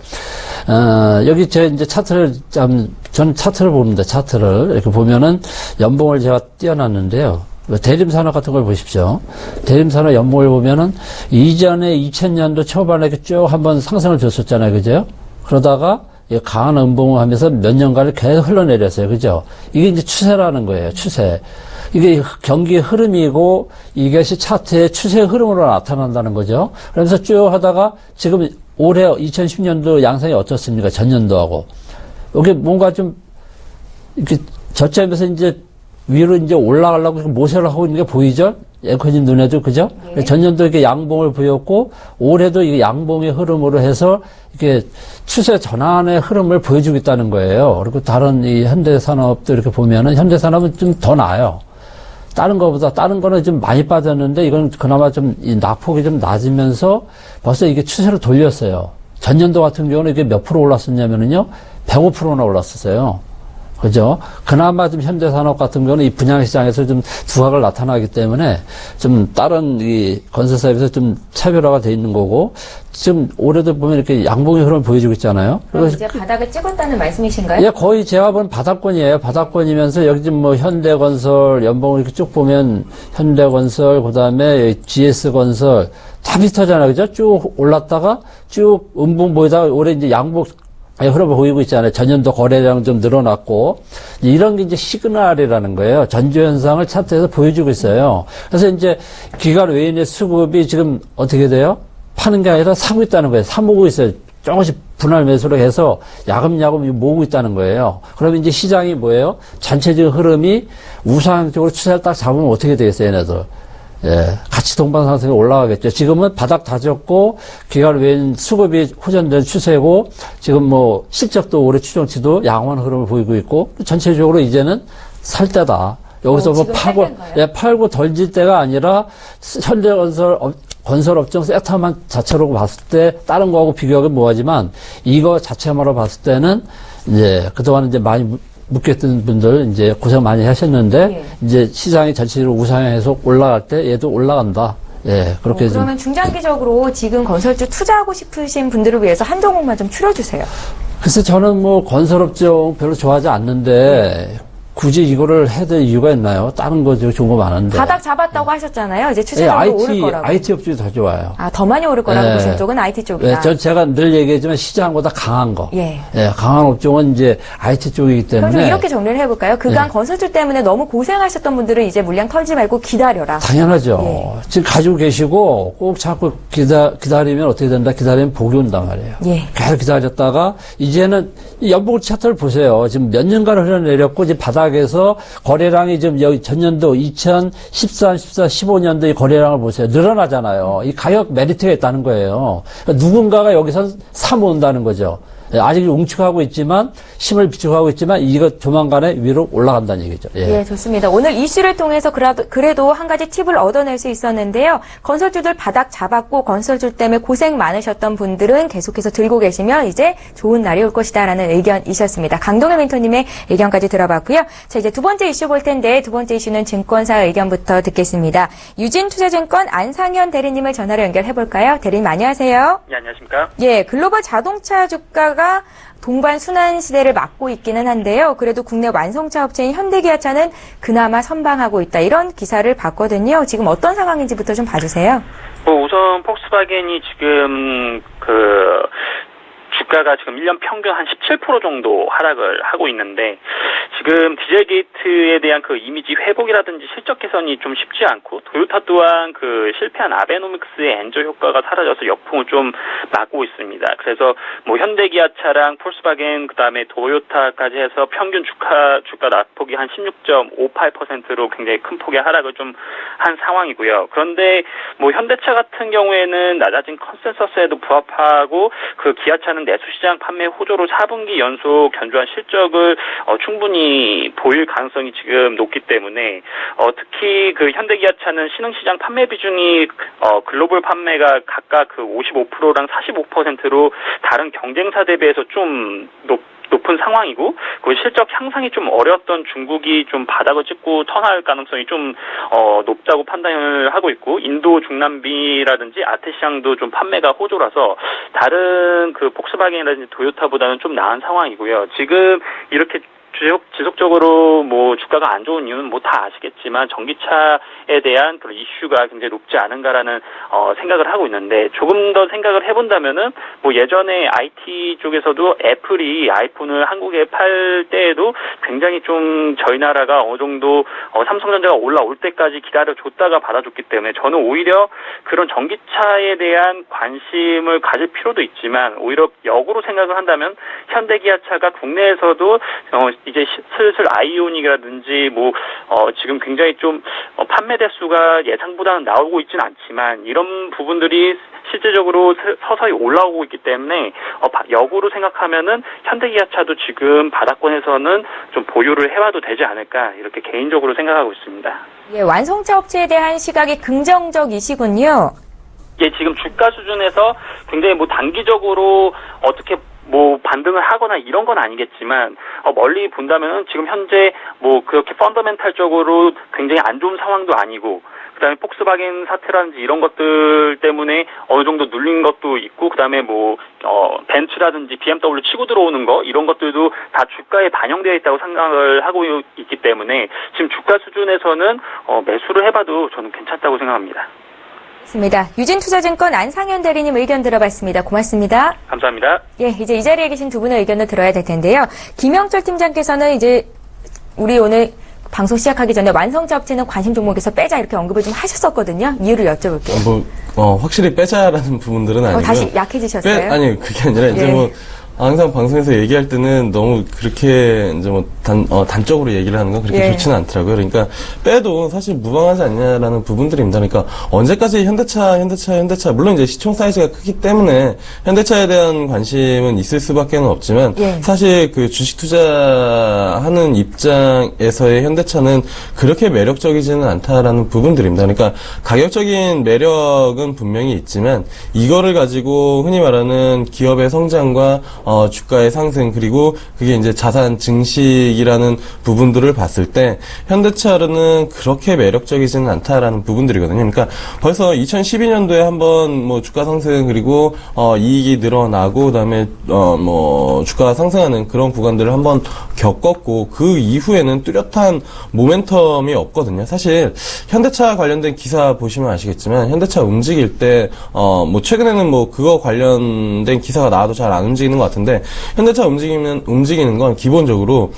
여기 제 이제 차트를 저는 차트를 봅니다. 차트를 이렇게 보면은 연봉을 제가 띄워놨는데요. 대림산업 같은 걸 보십시오. 대림산업 연봉을 보면은 이전에 2000년도 초반에 이렇게 쭉 한번 상승을 줬었잖아요. 그죠? 그러다가 강한 음봉을 하면서 몇 년간을 계속 흘러내렸어요. 그죠? 이게 이제 추세라는 거예요. 추세. 이게 경기의 흐름이고 이것이 차트의 추세의 흐름으로 나타난다는 거죠. 그러면서 쭉 하다가 지금 올해 2010년도 양상이 어떻습니까? 전년도하고. 여기 뭔가 좀 이렇게 저점에서 이제 위로 이제 올라가려고 모세를 하고 있는 게 보이죠? 앵커님 눈에도, 그죠? 네. 전년도 이렇게 양봉을 보였고, 올해도 이 양봉의 흐름으로 해서 이렇게 추세 전환의 흐름을 보여주고 있다는 거예요. 그리고 다른 이 현대산업도 이렇게 보면은 현대산업은 좀 더 나아요. 다른 거는 좀 많이 빠졌는데 이건 그나마 좀 이 낙폭이 좀 낮으면서 벌써 이게 추세를 돌렸어요. 전년도 같은 경우는 이게 몇 프로 올랐었냐면은요, 105%나 올랐었어요. 그죠? 그나마 좀 현대산업 같은 경우는 이 분양시장에서 좀 두각을 나타나기 때문에 좀 다른 이 건설사에서 좀 차별화가 돼 있는 거고, 지금 올해도 보면 이렇게 양봉의 흐름을 보여주고 있잖아요. 그럼 이제 바닥을 찍었다는 말씀이신가요? 예, 거의 제가 본 바닥권이에요. 바닥권이면서 여기 지금 뭐 현대건설, 연봉을 이렇게 쭉 보면 현대건설, 그 다음에 GS건설 다 비슷하잖아요. 그죠? 쭉 올랐다가 쭉 음봉 보이다가 올해 이제 양복 흐름을 보이고 있잖아요. 전년도 거래량 좀 늘어났고, 이런 게 이제 시그널이라는 거예요. 전조 현상을 차트에서 보여주고 있어요. 그래서 이제 기관 외인의 수급이 지금 어떻게 돼요? 파는 게 아니라 사고 있다는 거예요. 사모으고 있어요. 조금씩 분할 매수를 해서 야금야금 모으고 있다는 거예요. 그러면 이제 시장이 뭐예요? 전체적인 흐름이 우상적으로 추세를 딱 잡으면 어떻게 되겠어요, 얘네들? 예, 같이 동반상승이 올라가겠죠. 지금은 바닥 다졌고, 기관 외인 수급이 호전된 추세고, 지금 뭐, 실적도 올해 추정치도 양호한 흐름을 보이고 있고, 전체적으로 이제는 살 때다. 여기서 뭐 팔고 던질 때가 아니라, 건설업종 섹터만 자체로 봤을 때, 다른 거하고 비교하기 뭐하지만, 이거 자체만으로 봤을 때는, 이제, 그동안 이제 많이 묶였던 분들 이제 고생 많이 하셨는데, 예. 이제 시장이 전체적으로 우상향해서 올라갈 때 얘도 올라간다. 예, 그렇게 그러면 중장기적으로 지금 건설주 투자하고 싶으신 분들을 위해서 한 종목만 좀 추려주세요. 글쎄 저는 뭐 건설업종 별로 좋아하지 않는데, 굳이 이거를 해야 될 이유가 있나요? 다른 거 좋은 거 많은데. 바닥 잡았다고 하셨잖아요. 이제 예, 추세적으로 오를 거라고. IT 업종이 더 좋아요. 아, 더 많이 오를 거라고 예. 보시는 쪽은 IT 쪽이다. 예, 제가 늘 얘기하지만 시장보다 강한 거. 예. 강한 업종은 이제 IT 쪽이기 그럼 때문에. 좀 이렇게 정리를 해볼까요? 그간 예. 건설주 때문에 너무 고생하셨던 분들은 이제 물량 털지 말고 기다려라. 당연하죠. 예. 지금 가지고 계시고 꼭 자꾸 기다리면 어떻게 된다? 기다리면 복이 온단 말이에요. 예. 계속 기다렸다가 이제는 이 연봉 차트를 보세요. 지금 몇 년간 흘러내렸고 이제 바닥에서 거래량이 지금 여기 전년도 2013, 14, 15년도 이 거래량을 보세요. 늘어나잖아요. 이 가격 메리트가 있다는 거예요. 그러니까 누군가가 여기서 사 모은다는 거죠. 아직 웅축하고 있지만 힘을 비축하고 있지만 이거 조만간에 위로 올라간다는 얘기죠. 예, 좋습니다. 오늘 이슈를 통해서 그래도 한 가지 팁을 얻어낼 수 있었는데요. 건설주들 바닥 잡았고 건설주 때문에 고생 많으셨던 분들은 계속해서 들고 계시면 이제 좋은 날이 올 것이다라는 의견이셨습니다. 강동현 멘토님의 의견까지 들어봤고요. 자, 이제 두 번째 이슈 볼 텐데 두 번째 이슈는 증권사 의견부터 듣겠습니다. 유진투자증권 안상현 대리님을 전화로 연결해볼까요? 대리님 안녕하세요. 네, 안녕하십니까? 예, 글로벌 자동차 주가가 동반 순환 시대를 맞고 있기는 한데요. 그래도 국내 완성차 업체인 현대기아차는 그나마 선방하고 있다. 이런 기사를 봤거든요. 지금 어떤 상황인지부터 좀 봐주세요. 우선 폭스바겐이 지금 주가가 지금 1년 평균 한 17% 정도 하락을 하고 있는데, 지금 디젤 게이트에 대한 그 이미지 회복이라든지 실적 개선이 좀 쉽지 않고, 도요타 또한 그 실패한 아베노믹스의 엔저 효과가 사라져서 역풍을 좀 맞고 있습니다. 그래서 뭐 현대기아차랑 폴스바겐 그다음에 도요타까지 해서 평균 주가 낙폭이 한 16.58%로 굉장히 큰 폭의 하락을 좀 한 상황이고요. 그런데 뭐 현대차 같은 경우에는 낮아진 컨센서스에도 부합하고, 그 기아차는 내수시장 판매 호조로 4분기 연속 견조한 실적을 충분히 보일 가능성이 지금 높기 때문에, 특히 그 현대기아차는 신흥시장 판매 비중이 글로벌 판매가 각각 그 55%랑 45%로 다른 경쟁사 대비해서 좀 높은 상황이고, 그 실적 향상이 좀 어려웠던 중국이 좀 바닥을 찍고 턴할 가능성이 좀 높다고 판단을 하고 있고, 인도 중남미라든지 아태 시장도 좀 판매가 호조라서 다른 그 폭스바겐이라든지 도요타보다는 좀 나은 상황이고요. 지금 이렇게 지속적으로 뭐 주가가 안 좋은 이유는 뭐 다 아시겠지만 전기차에 대한 그런 이슈가 굉장히 높지 않은가라는 생각을 하고 있는데, 조금 더 생각을 해본다면은 뭐 예전에 IT 쪽에서도 애플이 아이폰을 한국에 팔 때에도 굉장히 좀 저희 나라가 어느 정도 삼성전자가 올라올 때까지 기다려줬다가 받아줬기 때문에, 저는 오히려 그런 전기차에 대한 관심을 가질 필요도 있지만 오히려 역으로 생각을 한다면 현대기아차가 국내에서도 이제 슬슬 아이오닉이라든지 뭐 지금 굉장히 좀 판매 대수가 예상보다는 나오고 있지는 않지만 이런 부분들이 실제적으로 서서히 올라오고 있기 때문에 역으로 생각하면은 현대기아차도 지금 바닥권에서는 좀 보유를 해와도 되지 않을까, 이렇게 개인적으로 생각하고 있습니다. 예, 완성차 업체에 대한 시각이 긍정적이시군요. 예, 지금 주가 수준에서 굉장히 뭐 단기적으로 어떻게 뭐 반등을 하거나 이런 건 아니겠지만 멀리 본다면은 지금 현재 뭐 그렇게 펀더멘탈적으로 굉장히 안 좋은 상황도 아니고 그다음에 폭스바겐 사태라든지 이런 것들 때문에 어느 정도 눌린 것도 있고 그다음에 뭐 벤츠라든지 BMW 치고 들어오는 거 이런 것들도 다 주가에 반영되어 있다고 생각을 하고 있기 때문에 지금 주가 수준에서는 매수를 해봐도 저는 괜찮다고 생각합니다. 맞습니다. 유진투자증권 안상현 대리님 의견 들어봤습니다. 고맙습니다. 감사합니다. 예, 이제 이 자리에 계신 두 분의 의견을 들어야 될 텐데요. 김영철 팀장께서는 이제 우리 오늘 방송 시작하기 전에 완성차 업체는 관심 종목에서 빼자 이렇게 언급을 좀 하셨었거든요. 이유를 여쭤볼게요. 확실히 빼자라는 부분들은 아니고요. 다시 약해지셨어요? 아니, 그게 아니라 이제 예. 항상 방송에서 얘기할 때는 너무 그렇게 이제 단적으로 얘기를 하는 건 그렇게 예. 좋지는 않더라고요. 그러니까 빼도 사실 무방하지 않냐라는 부분들입니다. 그러니까 언제까지 현대차 물론 이제 시총 사이즈가 크기 때문에 현대차에 대한 관심은 있을 수밖에 없지만 예. 사실 그 주식 투자하는 입장에서의 현대차는 그렇게 매력적이지는 않다라는 부분들입니다. 그러니까 가격적인 매력은 분명히 있지만 이거를 가지고 흔히 말하는 기업의 성장과 주가의 상승 그리고 그게 이제 자산 증식이라는 부분들을 봤을 때 현대차는 그렇게 매력적이지는 않다라는 부분들이거든요. 그러니까 벌써 2012년도에 한번 뭐 주가 상승 그리고 이익이 늘어나고 그다음에 주가가 상승하는 그런 구간들을 한번 겪었고 그 이후에는 뚜렷한 모멘텀이 없거든요. 사실 현대차 관련된 기사 보시면 아시겠지만 현대차 움직일 때 최근에는 뭐 그거 관련된 기사가 나와도 잘 안 움직이는 것 같은데 현대차 움직이는 건 기본적으로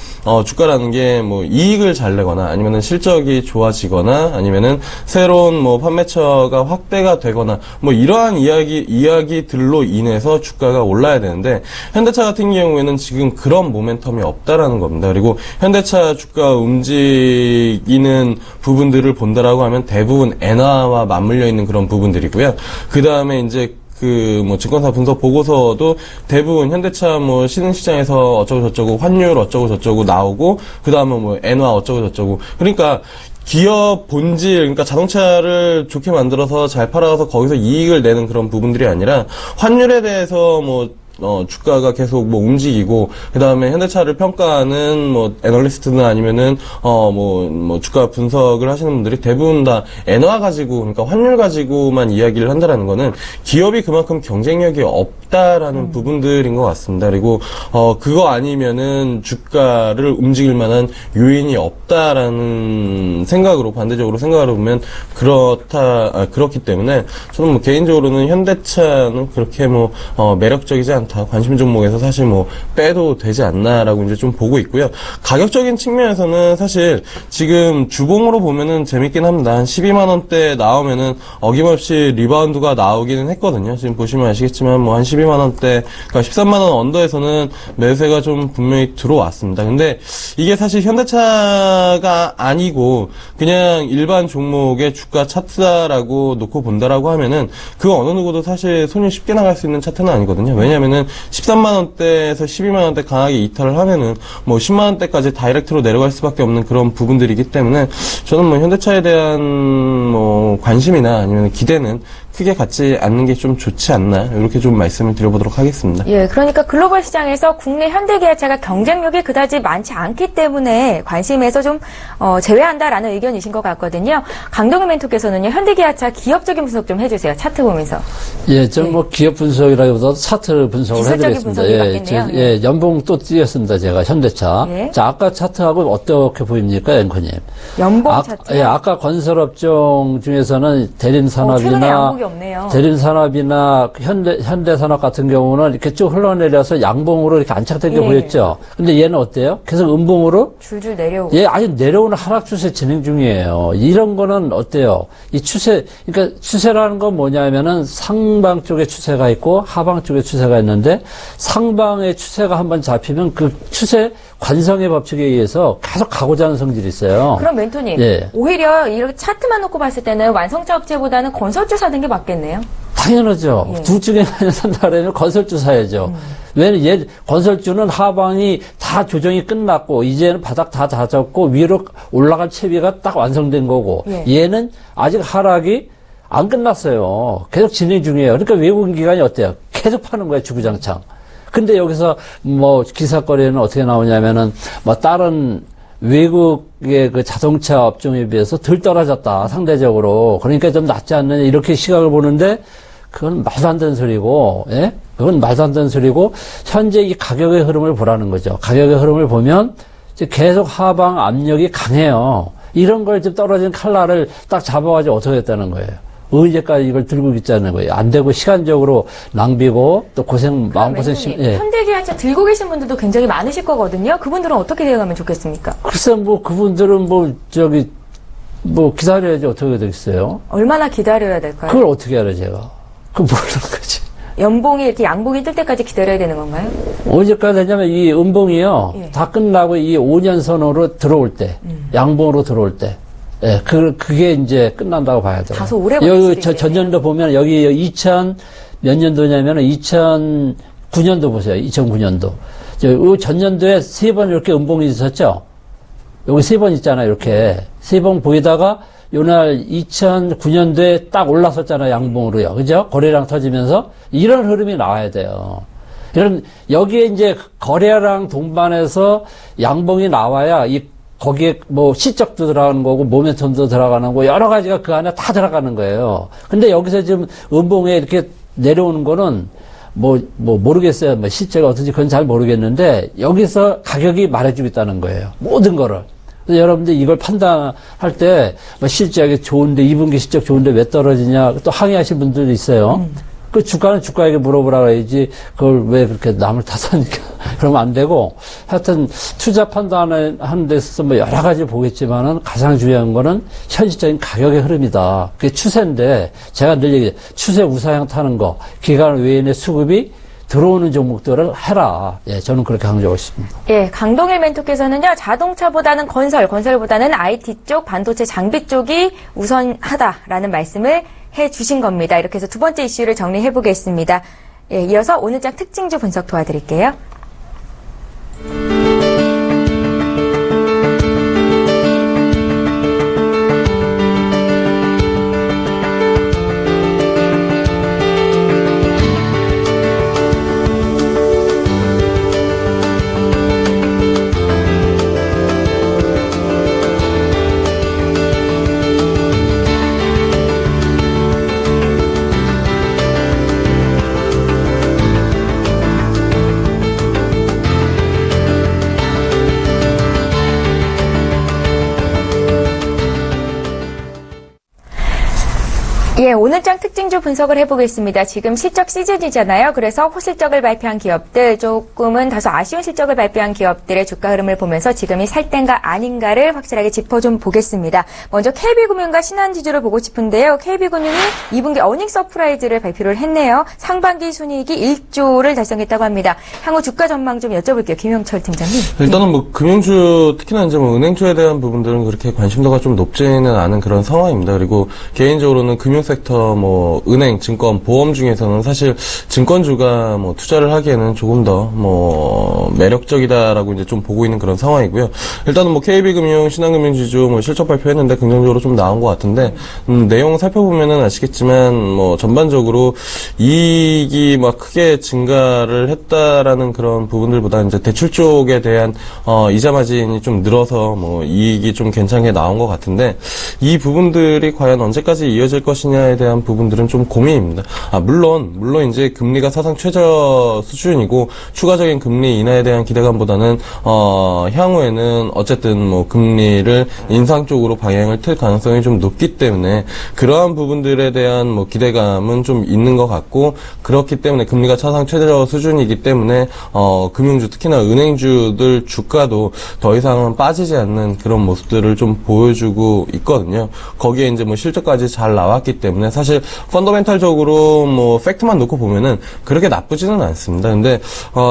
주가라는 게 뭐 이익을 잘 내거나 아니면은 실적이 좋아지거나 아니면은 새로운 뭐 판매처가 확대가 되거나 뭐 이러한 이야기들로 인해서 주가가 올라야 되는데 현대차 같은 경우에는 지금 그런 모멘텀이 없다라는 겁니다. 그리고 현대차 주가 움직이는 부분들을 본다라고 하면 대부분 엔화와 맞물려 있는 그런 부분들이고요. 그 다음에 이제 증권사 분석 보고서도 대부분 현대차 신흥시장에서 어쩌고저쩌고 환율 어쩌고저쩌고 나오고, 그 다음에 엔화 어쩌고저쩌고. 그러니까 기업 본질, 그러니까 자동차를 좋게 만들어서 잘 팔아서 거기서 이익을 내는 그런 부분들이 아니라 환율에 대해서 주가가 계속 움직이고, 그 다음에 현대차를 평가하는 애널리스트나 아니면은, 주가 분석을 하시는 분들이 대부분 다 엔화 가지고, 그러니까 환율 가지고만 이야기를 한다라는 거는 기업이 그만큼 경쟁력이 없다라는 부분들인 것 같습니다. 그리고, 그거 아니면은 주가를 움직일 만한 요인이 없다라는 생각으로, 반대적으로 생각을 해보면 그렇기 때문에 저는 개인적으로는 현대차는 그렇게 매력적이지 않다. 관심 종목에서 사실 빼도 되지 않나라고 이제 좀 보고 있고요. 가격적인 측면에서는 사실 지금 주봉으로 보면은 재밌긴 합니다. 한 12만원대 나오면은 어김없이 리바운드가 나오기는 했거든요. 지금 보시면 아시겠지만 한 12만원대, 그러니까 13만원 언더에서는 매수세가 좀 분명히 들어왔습니다. 근데 이게 사실 현대차가 아니고 그냥 일반 종목의 주가 차트다라고 놓고 본다라고 하면은 그 어느 누구도 사실 손이 쉽게 나갈 수 있는 차트는 아니거든요. 왜냐면은 13만원대에서 12만원대 강하게 이탈을 하면은 10만원대까지 다이렉트로 내려갈 수밖에 없는 그런 부분들이기 때문에 저는 현대차에 대한 관심이나 아니면 기대는 크게 갖지 않는 게 좀 좋지 않나, 이렇게 좀 말씀을 드려보도록 하겠습니다. 예, 그러니까 글로벌 시장에서 국내 현대기아차가 경쟁력이 그다지 많지 않기 때문에 관심에서 좀 제외한다라는 의견이신 것 같거든요. 강동훈 멘토께서는요, 현대기아차 기업적인 분석 좀 해주세요. 차트 보면서. 예, 좀 기업 분석이라기보다 차트 분석을 해드리겠습니다. 맞겠네요. 연봉 또 띄었습니다. 제가 현대차. 예. 자, 아까 차트하고 어떻게 보입니까, 앵커님? 연봉 차트. 예, 아까 건설업종 중에서는 대림산업이나 없네요. 대림산업이나 현대산업 같은 경우는 이렇게 쭉 흘러내려서 양봉으로 이렇게 안착되게 보였죠. 근데 얘는 어때요? 계속 음봉으로? 줄줄 내려오고. 예, 아주 내려오는 하락 추세 진행 중이에요. 이런 거는 어때요? 이 추세, 그러니까 추세라는 건 뭐냐면은 상방 쪽에 추세가 있고 하방 쪽에 추세가 있는데 상방의 추세가 한번 잡히면 그 추세 관성의 법칙에 의해서 계속 가고자 하는 성질이 있어요. 그럼 멘토님, 예. 오히려 이렇게 차트만 놓고 봤을 때는 완성차 업체보다는 건설주 사는 게 맞겠네요? 당연하죠. 예. 둘 중에 하나 산다면 건설주 사야죠. 왜냐면 건설주는 하방이 다 조정이 끝났고 이제는 바닥 다 다졌고 위로 올라갈 채비가 딱 완성된 거고 예. 얘는 아직 하락이 안 끝났어요. 계속 진행 중이에요. 그러니까 외국인 기관이 어때요? 계속 파는 거예요, 주구장창. 근데 여기서 뭐 기사거리에는 어떻게 나오냐면은 뭐 다른 외국의 그 자동차 업종에 비해서 덜 떨어졌다, 상대적으로. 그러니까 좀 낫지 않느냐, 이렇게 시각을 보는데, 그건 말도 안 되는 소리고, 예? 그건 말도 안 되는 소리고, 현재 이 가격의 흐름을 보라는 거죠. 가격의 흐름을 보면, 이제 계속 하방 압력이 강해요. 이런 걸 지금 떨어진 칼날을 딱 잡아가지고 어떻게 했다는 거예요. 언제까지 이걸 들고 있자는 거예요. 안 되고 시간적으로 낭비고 또 마음고생 예. 현대기아차 들고 계신 분들도 굉장히 많으실 거거든요. 그분들은 어떻게 대응하면 좋겠습니까? 글쎄, 뭐, 그분들은 기다려야지 어떻게 되겠어요? 얼마나 기다려야 될까요? 그걸 어떻게 알아, 제가? 그걸 모르는 거지. 연봉이 이렇게 양봉이 뜰 때까지 기다려야 되는 건가요? 언제까지 되냐면 이 은봉이요. 예. 다 끝나고 이 5년 선으로 들어올 때, 양봉으로 들어올 때. 예, 그게 이제 끝난다고 봐야 돼요. 다소 오래 걸릴 수도 있겠네요. 전년도 보면 여기 몇 년도냐면은 2009년도 보세요. 2009년도. 전년도에 3번 이렇게 은봉이 있었죠? 여기 3번 있잖아요. 이렇게. 3번 보이다가 요날 2009년도에 딱 올라섰잖아요. 양봉으로요. 그죠? 거래량 터지면서. 이런 흐름이 나와야 돼요. 그럼 여기에 이제 거래량 동반해서 양봉이 나와야 거기에 뭐 시적도 들어가는 거고 모멘텀도 들어가는 거고 여러 가지가 그 안에 다 들어가는 거예요. 근데 여기서 지금 음봉에 이렇게 내려오는 거는 모르겠어요. 뭐 실제가 어떤지 그건 잘 모르겠는데 여기서 가격이 말해주고 있다는 거예요. 모든 거를. 그래서 여러분들 이걸 판단할 때 실적이 좋은데 2분기 실적 좋은데 왜 떨어지냐 또 항의하시는 분들도 있어요. 그 주가는 주가에게 물어보라 그래야지 그걸 왜 그렇게 남을 탓하니까 그러면 안 되고 하여튼 투자 판단하는 데 있어서 뭐 여러 가지 보겠지만은 가장 중요한 거는 현실적인 가격의 흐름이다. 그게 추세인데 제가 늘 얘기해요. 추세 우상향 타는 거 기간 외인의 수급이 들어오는 종목들을 해라. 예, 저는 그렇게 강조하고 있습니다. 예, 강동일 멘토께서는요, 자동차보다는 건설보다는 IT 쪽, 반도체 장비 쪽이 우선하다라는 말씀을 해 주신 겁니다. 이렇게 해서 두 번째 이슈를 정리해 보겠습니다. 예, 이어서 오늘 장 특징주 분석 도와드릴게요. 예, 오늘장 특징주 분석을 해보겠습니다. 지금 실적 시즌이잖아요. 그래서 호실적을 발표한 기업들, 조금은 다소 아쉬운 실적을 발표한 기업들의 주가 흐름을 보면서 지금이 살 때인가 아닌가를 확실하게 짚어 좀 보겠습니다. 먼저 KB금융과 신한지주를 보고 싶은데요. KB금융이 2분기 어닝 서프라이즈를 발표를 했네요. 상반기 순이익이 1조를 달성했다고 합니다. 향후 주가 전망 좀 여쭤볼게요. 김영철 팀장님. 일단은 뭐 금융주, 특히나 이제 뭐 은행주에 대한 부분들은 그렇게 관심도가 좀 높지는 않은 그런 상황입니다. 그리고 개인적으로는 금융섹터, 뭐 은행, 증권, 보험 중에서는 사실 증권주가 뭐 투자를 하기에는 조금 더 뭐 매력적이다라고 이제 좀 보고 있는 그런 상황이고요. 일단은 뭐 KB금융, 신한금융지주 뭐 실적 발표했는데 긍정적으로 좀 나온 것 같은데 내용 살펴보면은 아시겠지만 뭐 전반적으로 이익이 막 크게 증가를 했다라는 그런 부분들보다 이제 대출 쪽에 대한 이자 마진이 좀 늘어서 뭐 이익이 좀 괜찮게 나온 것 같은데 이 부분들이 과연 언제까지 이어질 것이냐에 대한 부분들은 좀 고민입니다. 물론 이제 금리가 사상 최저 수준이고 추가적인 금리 인하에 대한 기대감보다는 향후에는 어쨌든 뭐 금리를 인상 쪽으로 방향을 틀 가능성이 좀 높기 때문에 그러한 부분들에 대한 뭐 기대감은 좀 있는 것 같고 그렇기 때문에 금리가 사상 최저 수준이기 때문에 금융주 특히나 은행주들 주가도 더 이상은 빠지지 않는 그런 모습들을 좀 보여주고 있거든요. 거기에 이제 뭐 실적까지 잘 나왔기 때문에 사실 펀더멘탈적으로 뭐 팩트만 놓고 보면은 그렇게 나쁘지는 않습니다. 근데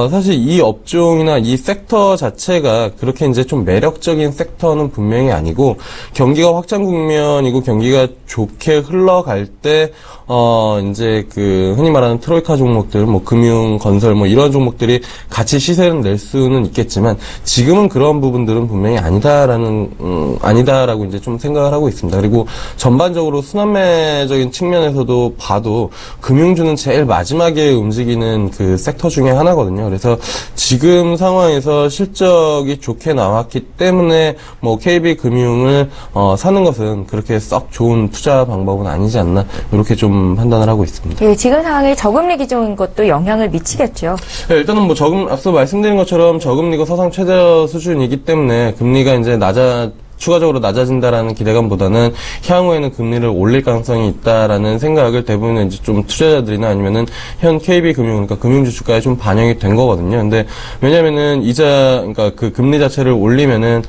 사실 이 업종이나 이 섹터 자체가 그렇게 이제 좀 매력적인 섹터는 분명히 아니고 경기가 확장 국면이고 경기가 좋게 흘러갈 때 이제 그 흔히 말하는 트로이카 종목들, 뭐 금융, 건설, 뭐 이런 종목들이 같이 시세를 낼 수는 있겠지만 지금은 그런 부분들은 분명히 아니다라고 이제 좀 생각을 하고 있습니다. 그리고 전반적으로 순환매적인 측면에서도 봐도 금융주는 제일 마지막에 움직이는 그 섹터 중에 하나거든요. 그래서 지금 상황에서 실적이 좋게 나왔기 때문에 뭐 KB금융을 사는 것은 그렇게 썩 좋은 투자 방법은 아니지 않나 이렇게 좀 판단을 하고 있습니다. 예, 지금 상황에 저금리 기조인 것도 영향을 미치겠죠. 네, 일단은 뭐 앞서 말씀드린 것처럼 저금리가 사상 최저 수준이기 때문에 금리가 이제 추가적으로 낮아진다라는 기대감보다는 향후에는 금리를 올릴 가능성이 있다라는 생각을 대부분 이제 좀 투자자들이나 아니면은 현 KB금융, 그러니까 금융주 주가에 좀 반영이 된 거거든요. 근데 왜냐면은 그러니까 그 금리 자체를 올리면은,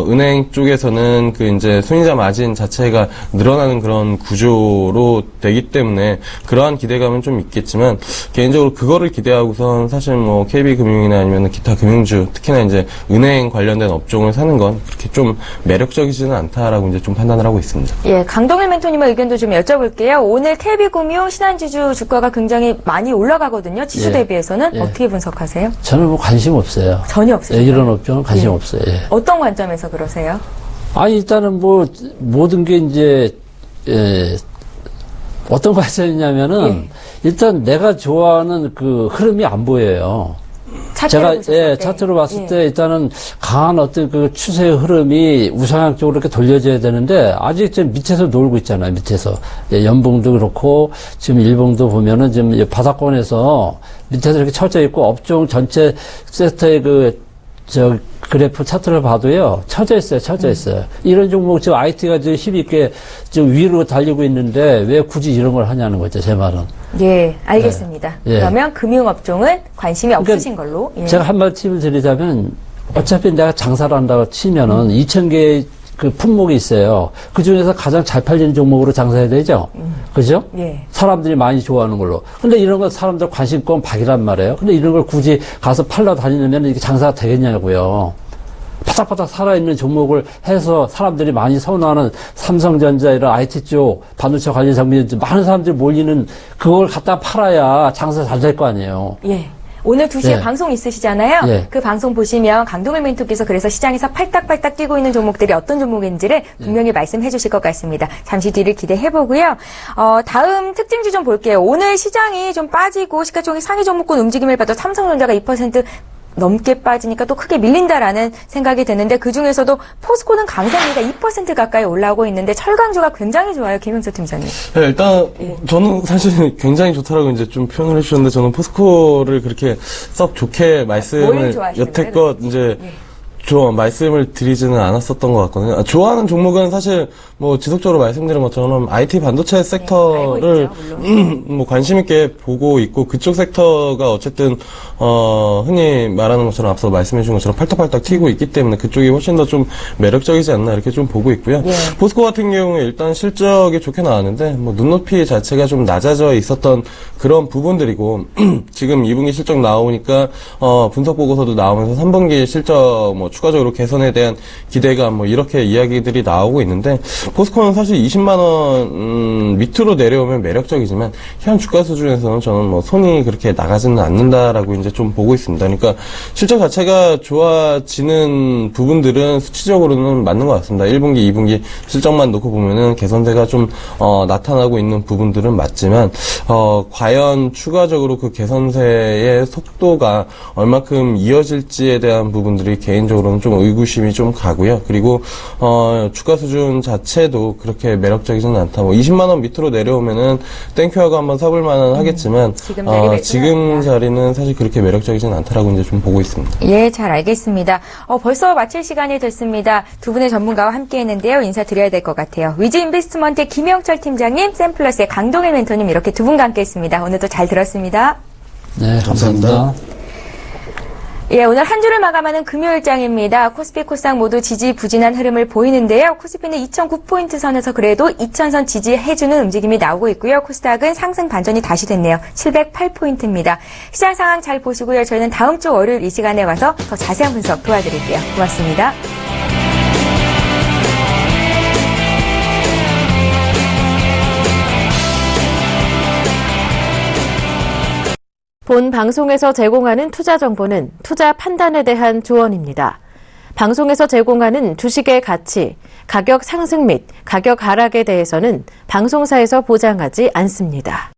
은행 쪽에서는 그 이제 순이자 마진 자체가 늘어나는 그런 구조로 되기 때문에 그러한 기대감은 좀 있겠지만 개인적으로 그거를 기대하고선 사실 뭐 KB금융이나 아니면은 기타 금융주, 특히나 이제 은행 관련된 업종을 사는 건 그렇게 좀 매력적이지는 않다라고 이제 좀 판단을 하고 있습니다. 예, 강동일 멘토님의 의견도 좀 여쭤볼게요. 오늘 KB금융 신한지주 주가가 굉장히 많이 올라가거든요. 지수 예. 대비해서는 예. 어떻게 분석하세요? 저는 뭐 관심 없어요. 전혀 없어요. 이런 업종은 관심 없어요. 예. 어떤 관점에서 그러세요? 아니, 일단은 뭐, 모든 게 이제, 어떤 관점이냐면은, 일단 내가 좋아하는 그 흐름이 안 보여요. 차트로 봤을 때 일단은 강한 어떤 그 추세의 흐름이 우상향 쪽으로 이렇게 돌려져야 되는데 아직 좀 밑에서 놀고 있잖아요. 밑에서. 연봉도 그렇고 지금 일봉도 보면은 지금 바닥권에서 밑에서 이렇게 쳐져 있고 업종 전체 섹터의 그래프 차트를 봐도요, 쳐져 있어요. 이런 종목, 지금 IT가 지금 힘있게 지금 위로 달리고 있는데 왜 굳이 이런 걸 하냐는 거죠, 제 말은. 예, 알겠습니다. 예. 그러면 금융업종은 관심이 없으신 걸로. 예. 제가 한 말씀을 드리자면, 어차피 내가 장사를 한다고 치면은 2,000개의 그 품목이 있어요. 그 중에서 가장 잘 팔리는 종목으로 장사해야 되죠? 그죠? 예. 사람들이 많이 좋아하는 걸로. 근데 이런 건 사람들 관심권 박이란 말이에요. 근데 이런 걸 굳이 가서 팔러 다니면 이게 장사가 되겠냐고요. 바닥바닥 살아있는 종목을 해서 사람들이 많이 선호하는 삼성전자 이런 IT 쪽 반도체 관련 장비 많은 사람들이 몰리는 그걸 갖다 팔아야 장사 잘 될 거 아니에요. 예. 오늘 2시에 예. 방송 있으시잖아요. 예. 그 방송 보시면 강동일 멘토께서 그래서 시장에서 팔딱팔딱 뛰고 있는 종목들이 어떤 종목인지를 분명히 말씀해 주실 것 같습니다. 잠시 뒤를 기대해 보고요. 다음 특징주 좀 볼게요. 오늘 시장이 좀 빠지고 시가총액 상위 종목군 움직임을 봐도 삼성전자가 2% 넘게 빠지니까 또 크게 밀린다라는 생각이 드는데 그중에서도 포스코는 강세입니다. 2% 가까이 올라오고 있는데 철강주가 굉장히 좋아요. 김영철 팀장님. 네, 일단 저는 사실 굉장히 좋다라고 이제 좀 표현을 해주셨는데 저는 포스코를 그렇게 썩 좋게 말씀을 여태껏 이제 말씀을 드리지는 않았었던 것 같거든요. 좋아하는 종목은 사실 뭐 지속적으로 말씀드린 것처럼 IT 반도체 섹터를 뭐 관심 있게 보고 있고 그쪽 섹터가 어쨌든 흔히 말하는 것처럼 앞서 말씀해 주신 것처럼 팔딱팔딱 튀고 있기 때문에 그쪽이 훨씬 더 좀 매력적이지 않나 이렇게 좀 보고 있고요. 예. 포스코 같은 경우에 일단 실적이 좋게 나왔는데 뭐 눈높이 자체가 좀 낮아져 있었던 그런 부분들이고 지금 2분기 실적 나오니까 분석 보고서도 나오면서 3분기 실적 뭐 추가적으로 개선에 대한 기대감 뭐 이렇게 이야기들이 나오고 있는데 포스코는 사실 20만 원 밑으로 내려오면 매력적이지만 현 주가 수준에서는 저는 뭐 손이 그렇게 나가지는 않는다라고 이제 좀 보고 있습니다. 그러니까 실적 자체가 좋아지는 부분들은 수치적으로는 맞는 것 같습니다. 1분기, 2분기 실적만 놓고 보면은 개선세가 좀 나타나고 있는 부분들은 맞지만 과연 추가적으로 그 개선세의 속도가 얼마큼 이어질지에 대한 부분들이 개인적으로는 좀 의구심이 좀 가고요. 그리고 주가 수준 자체도 그렇게 매력적이지는 않다. 뭐 20만 원 밑으로 내려오면은 땡큐하고 한번 사볼 만은 하겠지만 지금 자리는 사실 그렇게 매력적이지는 않다라고 이제 좀 보고 있습니다. 예, 잘 알겠습니다. 벌써 마칠 시간이 됐습니다. 두 분의 전문가와 함께 했는데요. 인사드려야 될 것 같아요. 위즈인베스트먼트의 김영철 팀장님, 샘플러스의 강동일 멘토님 이렇게 두 분과 함께 했습니다. 오늘도 잘 들었습니다. 네, 감사합니다. 예, 오늘 한 주를 마감하는 금요일장입니다. 코스피, 코스닥 모두 지지부진한 흐름을 보이는데요. 코스피는 2009포인트 선에서 그래도 2000선 지지해주는 움직임이 나오고 있고요. 코스닥은 상승 반전이 다시 됐네요. 708포인트입니다. 시장 상황 잘 보시고요. 저희는 다음 주 월요일 이 시간에 와서 더 자세한 분석 도와드릴게요. 고맙습니다. 본 방송에서 제공하는 투자 정보는 투자 판단에 대한 조언입니다. 방송에서 제공하는 주식의 가치, 가격 상승 및 가격 하락에 대해서는 방송사에서 보장하지 않습니다.